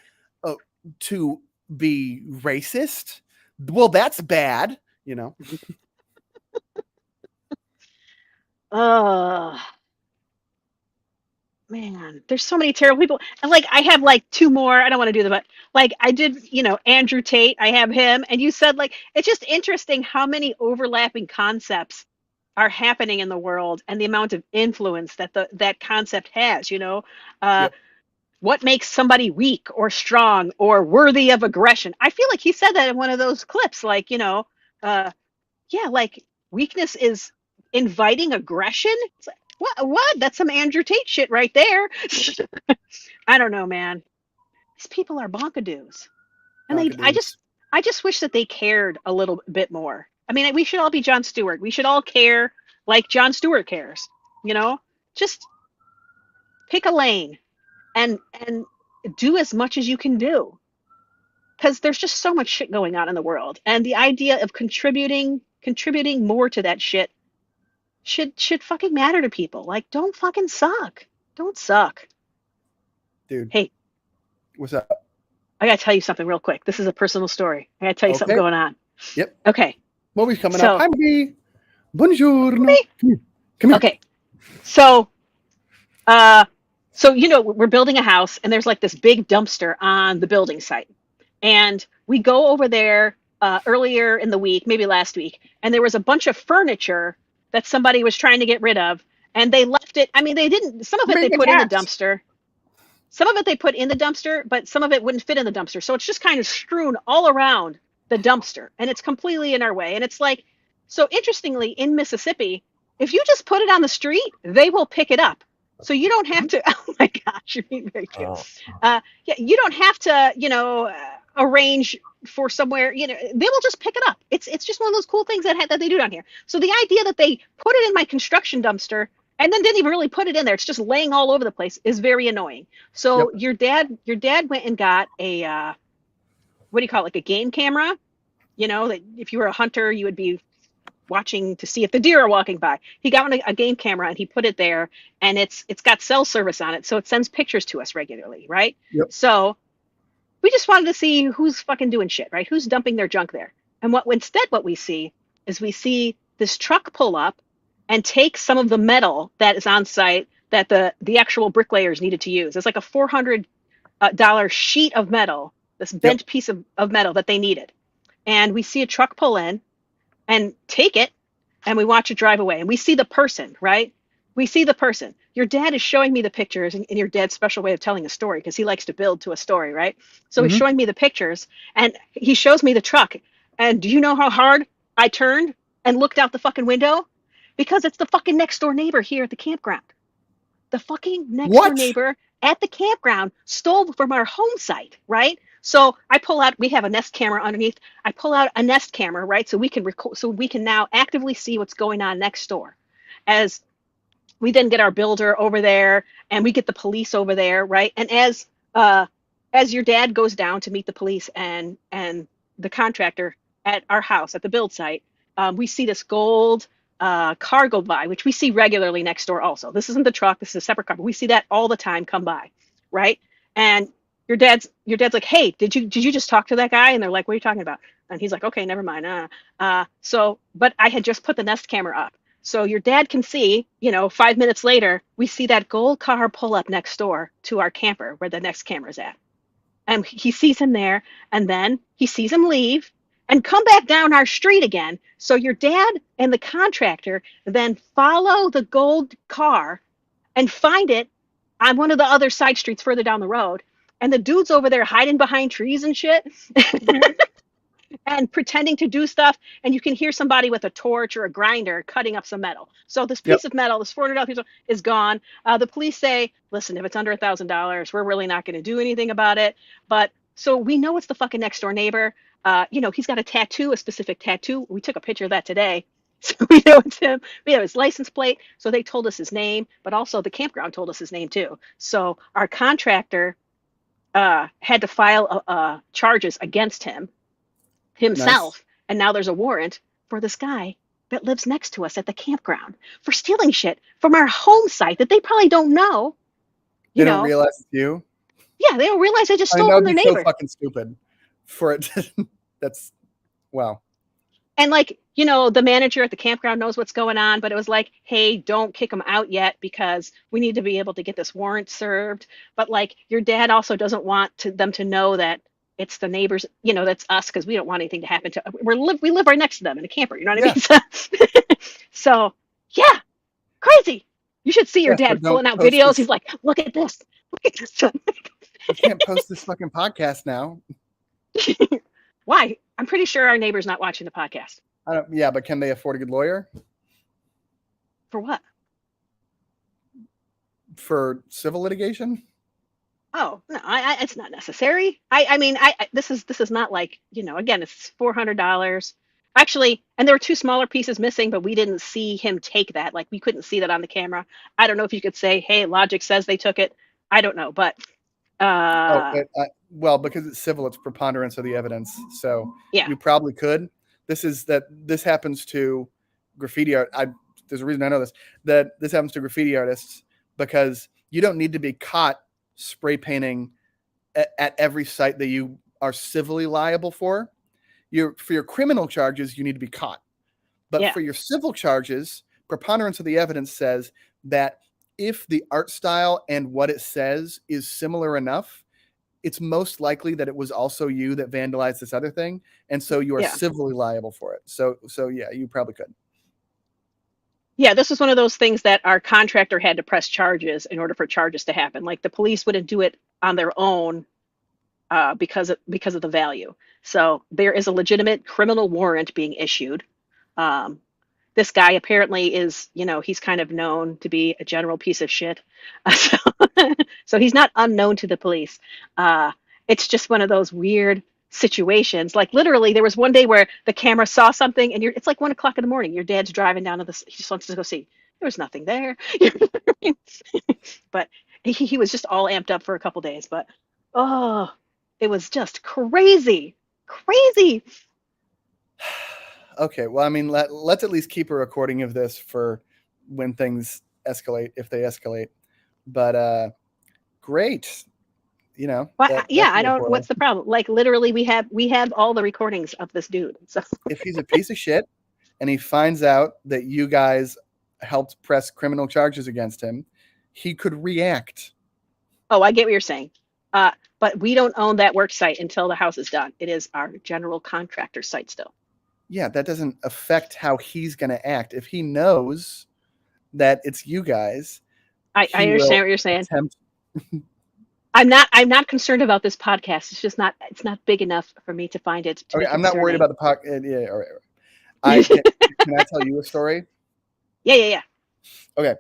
to be racist? Well, that's bad, Man, there's so many terrible people. And I have two more. I don't want to do them, but I did, Andrew Tate, I have him. And you said it's just interesting how many overlapping concepts are happening in the world and the amount of influence that that concept has, Yep. What makes somebody weak or strong or worthy of aggression? I feel like he said that in one of those clips, weakness is inviting aggression. It's what? That's some Andrew Tate shit right there. I don't know, man. These people are bonkadoos. And I just wish that they cared a little bit more. I mean, we should all be Jon Stewart. We should all care like Jon Stewart cares. Just pick a lane and do as much as you can do, because there's just so much shit going on in the world, and the idea of contributing more to that shit should fucking matter to people. Like, don't fucking suck. Don't suck. Dude. Hey, what's up? I gotta tell you something real quick. This is a personal story. I gotta tell you something going on. Yep. Okay. Movie's coming So- up. Hi, baby. Buongiorno. Hey. Come here. Okay. So, we're building a house, and there's like this big dumpster on the building site. And we go over there earlier in the week, maybe last week, and there was a bunch of furniture that somebody was trying to get rid of, and they left it. I mean, they didn't. Some of it they put in the dumpster. Some of it they put in the dumpster, but some of it wouldn't fit in the dumpster. So it's just kind of strewn all around the dumpster, and it's completely in our way. And it's like, so interestingly, in Mississippi, if you just put it on the street, they will pick it up. So you don't have to. Oh my gosh, you're being very cute. Yeah, you don't have to, arrange for somewhere. They will just pick it up. It's just one of those cool things that they do down here. So the idea that they put it in my construction dumpster and then didn't even really put it in there, it's just laying all over the place, is very annoying. So your dad went and got a what do you call it, like a game camera, that if you were a hunter, you would be watching to see if the deer are walking by. He got a game camera and he put it there, and it's got cell service on it, so it sends pictures to us regularly, right? Yep. So we just wanted to see who's fucking doing shit, right? Who's dumping their junk there. And what we see this truck pull up and take some of the metal that is on site that the actual bricklayers needed to use. It's like a $400 sheet of metal, this bent piece of metal that they needed. And we see a truck pull in and take it, and we watch it drive away. And we see the person, right? We see the person. Your dad is showing me the pictures in your dad's special way of telling a story, because he likes to build to a story, right? So he's showing me the pictures, and he shows me the truck. And do you know how hard I turned and looked out the fucking window? Because it's the fucking next door neighbor here at the campground. The fucking next door neighbor at the campground stole from our home site, right? So I pull out, we have a Nest camera underneath. I pull out a Nest camera, right? So we can now actively see what's going on next door. As we then get our builder over there, and we get the police over there, right? And as your dad goes down to meet the police and the contractor at our house at the build site, we see this gold car go by, which we see regularly next door also. This isn't the truck, this is a separate car, but we see that all the time come by, right? And your dad's like, hey, did you just talk to that guy? And they're like, what are you talking about? And he's like, okay, never mind. But I had just put the Nest camera up. So your dad can see, 5 minutes later, we see that gold car pull up next door to our camper where the Nest camera's at. And he sees him there, and then he sees him leave and come back down our street again. So your dad and the contractor then follow the gold car and find it on one of the other side streets further down the road. And the dude's over there hiding behind trees and shit and pretending to do stuff. And you can hear somebody with a torch or a grinder cutting up some metal. So this piece of metal, this $400 piece is gone. The police say, listen, if it's under $1,000, we're really not going to do anything about it. But so we know it's the fucking next door neighbor. He's got a tattoo, a specific tattoo. We took a picture of that today. So we know it's him. We have his license plate. So they told us his name, but also the campground told us his name too. So our contractor had to file charges against himself. Nice. And now there's a warrant for this guy that lives next to us at the campground for stealing shit from our home site that they probably don't know. They don't realize it's you? Yeah, they don't realize they just stole from their neighbor. So fucking stupid for it. That's, wow. And the manager at the campground knows what's going on, but it was like, hey, don't kick them out yet because we need to be able to get this warrant served. But your dad also doesn't want them to know that it's the neighbors, that's us, because we don't want anything to happen to. We live right next to them in a camper. You know what I mean? So yeah, crazy. You should see your dad pulling out videos. He's like, look at this. Look at this. You can't post this fucking podcast now. Why? I'm pretty sure our neighbor's not watching the podcast. Yeah, but can they afford a good lawyer? For what? For civil litigation? Oh no, it's not necessary. This is not again, it's $400. Actually, and there were two smaller pieces missing, but we didn't see him take that. Like we couldn't see that on the camera. I don't know if you could say, "Hey, logic says they took it." I don't know, but Oh, uh, well, because it's civil, it's preponderance of the evidence. So yeah, you probably could. This happens to graffiti art. There's a reason I know this. That this happens to graffiti artists because you don't need to be caught spray painting at every site that you are civilly liable for. For your criminal charges, you need to be caught. But yeah, for your civil charges, preponderance of the evidence says that if the art style and what it says is similar enough, it's most likely that it was also you that vandalized this other thing, and so you are yeah, civilly liable for it. So yeah, you probably could. yeah. This was one of those things that our contractor had to press charges in order for charges to happen. Like the police wouldn't do it on their own because of the value. So there is a legitimate criminal warrant being issued. Um, this guy apparently is, he's kind of known to be a general piece of shit. So, so he's not unknown to the police. Uh, it's just one of those weird situations. Like literally, there was one day where the camera saw something, and it's like 1 o'clock in the morning. Your dad's driving down to the. He just wants to go see. There was nothing there. But he was just all amped up for a couple days. But oh, it was just crazy, crazy. Okay, well, I mean, let's at least keep a recording of this for when things escalate, if they escalate. But great, But yeah, that's I really don't. poorly. What's the problem? Like literally, we have all the recordings of this dude. So If he's a piece of shit and he finds out that you guys helped press criminal charges against him, he could react. oh, I get what you're saying. But we don't own that work site until the house is done. It is our general contractor site still. Yeah, that doesn't affect how he's going to act. If he knows that it's you guys, I he understand will what you're saying. attempt. I'm not concerned about this podcast. It's just not. It's not big enough for me to find it to Okay, be I'm not worried concerning. about the pocket. Yeah, all right. Can I tell you a story? Yeah. Okay.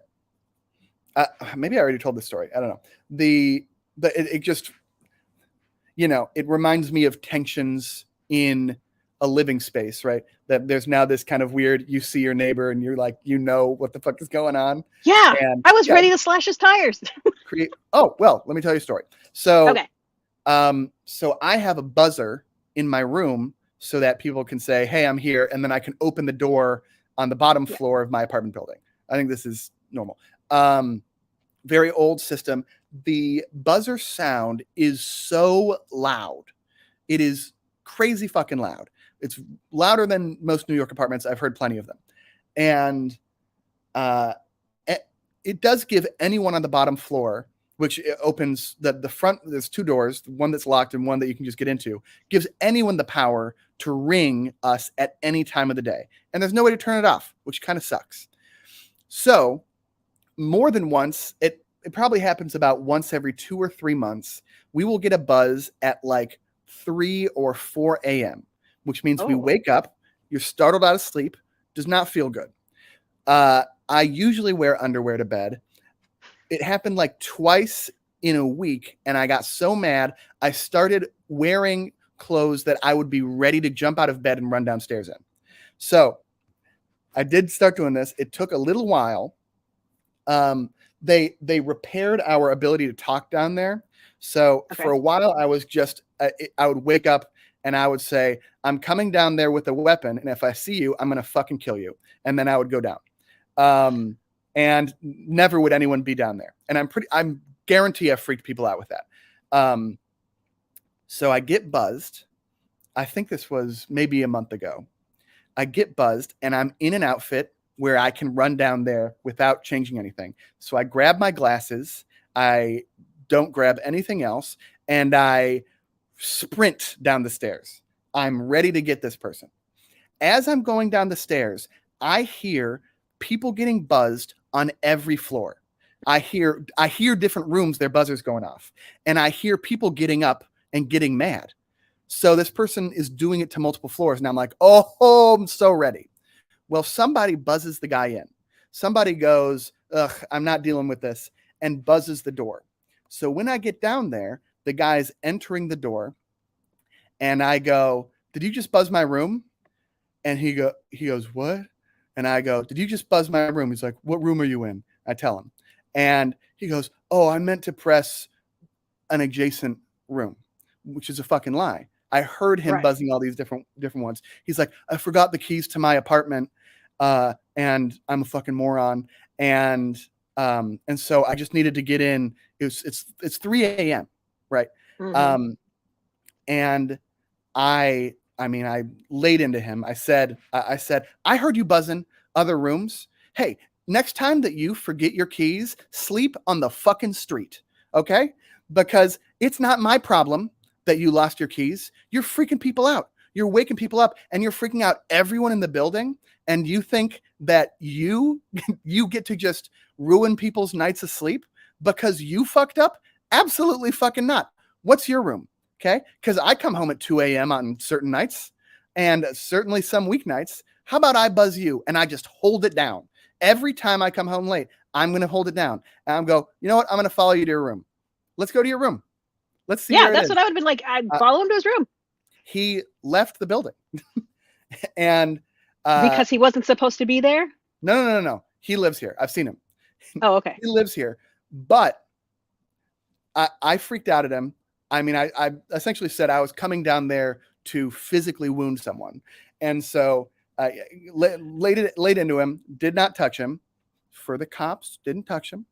Maybe I already told this story. I don't know. It just, it reminds me of tensions in a living space, right? That there's now this kind of weird, you see your neighbor and you're like, what the fuck is going on? Yeah, And I was yeah, ready to slash his tires. well, let me tell you a story. So, Okay. So I have a buzzer in my room so that people can say, hey, I'm here. And then I can open the door on the bottom Yeah. floor of my apartment building. I think this is normal. Very old system. The buzzer sound is so loud. It is crazy fucking loud. It's louder than most New York apartments. I've heard plenty of them. And it does give anyone on the bottom floor, which opens the front, there's two doors, one that's locked and one that you can just get into, gives anyone the power to ring us at any time of the day. And there's no way to turn it off, which kind of sucks. So more than once, it probably happens about once every 2 or 3 months, we will get a buzz at like 3 or 4 a.m., which means we wake up, you're startled out of sleep, does not feel good. I usually wear underwear to bed. It happened like twice in a week, and I got so mad, I started wearing clothes that I would be ready to jump out of bed and run downstairs in. So I did start doing this. It took a little while. They repaired our ability to talk down there. So Okay. for a while, I was just, I would wake up and I would say, I'm coming down there with a weapon. And if I see you, I'm going to fucking kill you. And then I would go down. And never would anyone be down there. And I'm guarantee I've freaked people out with that. So I get buzzed. I think this was maybe a month ago. I get buzzed and I'm in an outfit where I can run down there without changing anything. So I grab my glasses. I don't grab anything else. And I sprint down the stairs. I'm ready to get this person. As I'm going down the stairs, I hear people getting buzzed on every floor. I hear different rooms, their buzzers going off. And I hear people getting up and getting mad. So this person is doing it to multiple floors. And I'm like, oh, I'm so ready. Well, somebody buzzes the guy in. Somebody goes, ugh, I'm not dealing with this, and buzzes the door. So when I get down there, the guy's entering the door. And I go, did you just buzz my room? And he goes, what? And I go, did you just buzz my room? He's like, what room are you in? I tell him. And he goes, oh, I meant to press an adjacent room, which is a fucking lie. I heard him Right. buzzing all these different ones. He's like, I forgot the keys to my apartment, and I'm a fucking moron. And so I just needed to get in. It's 3 a.m. right? Mhm. And I laid into him. I said, I heard you buzzing other rooms. Hey, next time that you forget your keys, sleep on the fucking street, okay? Because it's not my problem that you lost your keys. You're freaking people out. You're waking people up, and you're freaking out everyone in the building. And you think that you get to just ruin people's nights of sleep because you fucked up? Absolutely fucking not. What's your room? Okay, because I come home at 2 a.m. on certain nights, and certainly some weeknights. How about I buzz you and I just hold it down? Every time I come home late, I'm going to hold it down. And I'm go, you know what? I'm going to follow you to your room. Let's go to your room. Let's see Yeah, where it that's is. what I would have been like. I'd follow him to his room He left the building. And because he wasn't supposed to be there. no. He lives here. I've seen him. Oh, okay. He lives here. But I freaked out at him. I mean, I essentially said I was coming down there to physically wound someone. And so I laid into him, did not touch him. For the cops, didn't touch him.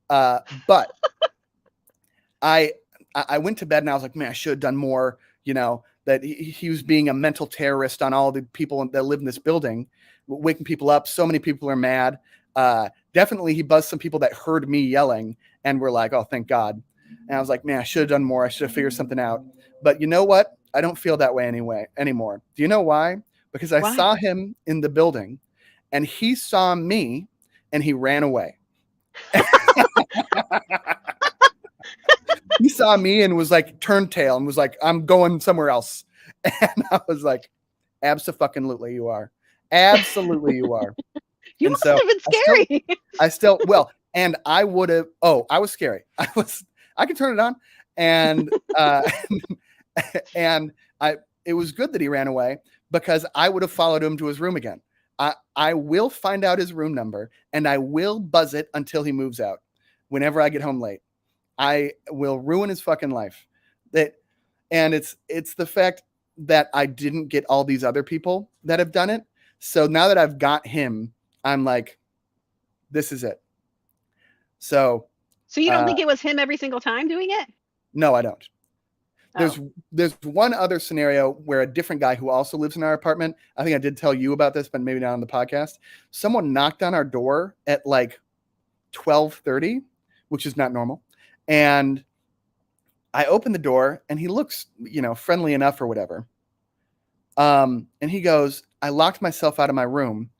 But I went to bed and I was like, man, I should have done more, that he was being a mental terrorist on all the people that live in this building, waking people up. So many people are mad. Definitely he buzzed some people that heard me yelling and were like, oh, thank God. And I was like, man, I should have done more. I should have figured something out. But you know what? I don't feel that way anymore. Do you know why? Because I saw him in the building and he saw me and he ran away. He saw me and was like, turned tail and was like, I'm going somewhere else. And I was like, abso-fucking-lutely you are. Absolutely you are. You And must so have been scary. And I would have, I was scary. I could turn it on. And, it was good that he ran away because I would have followed him to his room again. I will find out his room number and I will buzz it until he moves out. Whenever I get home late, I will ruin his fucking life. And it's the fact that I didn't get all these other people that have done it. So now that I've got him, I'm like, this is it. So you don't think it was him every single time doing it? No, I don't. Oh. There's one other scenario where a different guy who also lives in our apartment, I think I did tell you about this, but maybe not on the podcast. Someone knocked on our door at like 12:30, which is not normal. And I opened the door and he looks, friendly enough or whatever. And he goes, I locked myself out of my room.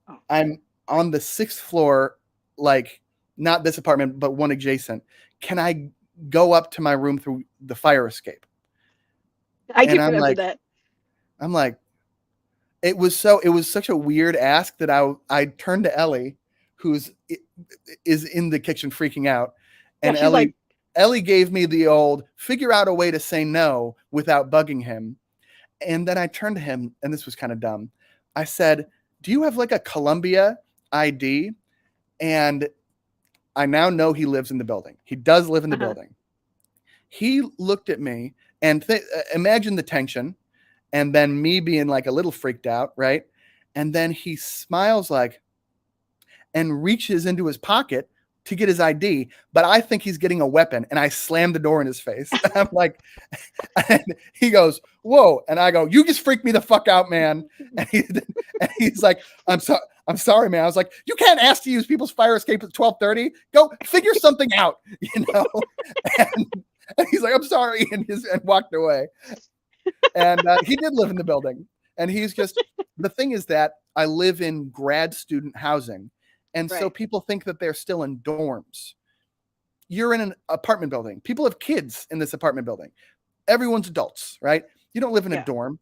Oh. I'm on the 6th floor, like not this apartment, but one adjacent. Can I go up to my room through the fire escape? I do remember that. I'm like, it was such a weird ask that I turned to Ellie, is in the kitchen freaking out. And Ellie gave me the old figure out a way to say no without bugging him. And then I turned to him, and this was kind of dumb. I said, do you have like a Columbia ID? And I now know he lives in the building. He does live in the building. He looked at me and imagine the tension and then me being like a little freaked out, right? And then he smiles and reaches into his pocket to get his ID, but I think he's getting a weapon and I slammed the door in his face. I'm like, and he goes, whoa. And I go, you just freaked me the fuck out, man. And he's like, I'm sorry, man. I was like, you can't ask to use people's fire escape at 12:30. Go figure something out, And he's like, I'm sorry. And walked away. And he did live in the building. And he's just, the thing is that I live in grad student housing. And so people think that they're still in dorms. You're in an apartment building. People have kids in this apartment building. Everyone's adults, right? You don't live in a dorm.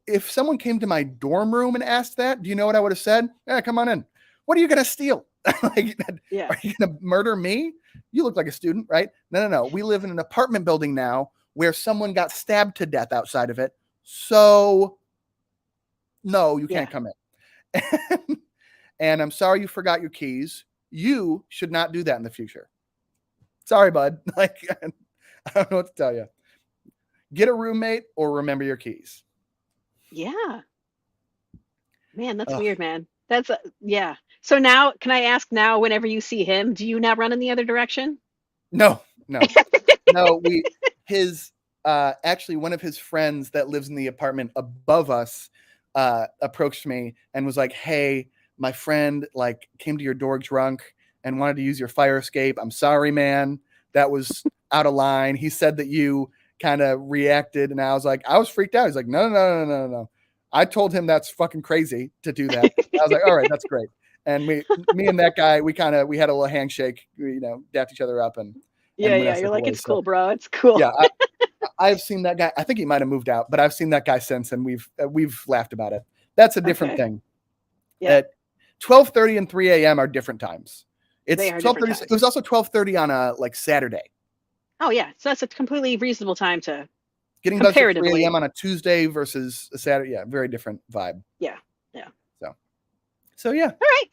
If someone came to my dorm room and asked that, do you know what I would have said? Yeah, come on in. What are you going to steal? Are you going to murder me? You look like a student, right? No. We live in an apartment building now where someone got stabbed to death outside of it. So No, you Yeah. can't come in. And I'm sorry you forgot your keys. You should not do that in the future. Sorry, bud. Like, I don't know what to tell you. Get a roommate or remember your keys. Yeah. Man, that's Ugh. weird, man. That's yeah. So now, can I ask now, whenever you see him, do you now run in the other direction? No. His actually one of his friends that lives in the apartment above us approached me and was like, "Hey, my friend like came to your door drunk and wanted to use your fire escape. I'm sorry, man. That was out of line." He said that you kind of reacted, and I was freaked out. He's like, no. I told him that's fucking crazy to do that. I was like, all right, that's great. And me and that guy, we had a little handshake, dapped each other up and Yeah, went yeah. our You're separate like, ways. it's cool, bro. It's cool. Yeah, I've seen that guy. I think he might have moved out, but I've seen that guy since, and we've laughed about it. That's a different Okay. thing. Yeah. At 12:30 and 3 a.m. are different times. It's They are different 12:30. times. It was also 12:30 on a Saturday. Oh yeah. So that's a completely reasonable time to Getting buzzed at 3 comparatively. a.m. on a Tuesday versus a Saturday. Yeah, very different vibe. Yeah. So yeah. All right.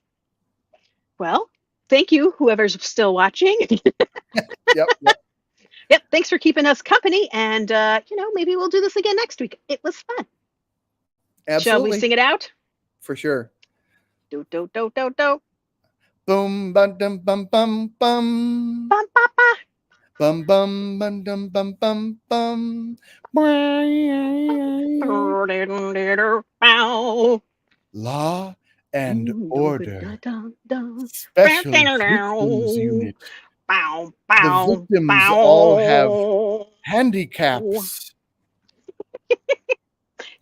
Well, thank you, whoever's still watching. Yep. Yep. Thanks for keeping us company. And, maybe we'll do this again next week. It was fun. Shall we Absolutely. sing it out? For sure. Do, do, do, do, do. Boom, bum, dum, bum, bum, bum. Bum, ba, ba. Bum, bum, bum, dum, bum, bum, bum. Law and Order Special Victims Unit. The victims all have handicaps.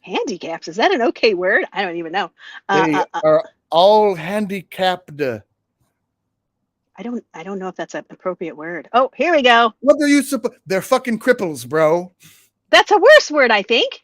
Handicaps, is that an okay word? I don't even know. They are all handicapped. I don't know if that's an appropriate word. Oh, here we go. What are you supposed? They're fucking cripples, bro. That's a worse word, I think.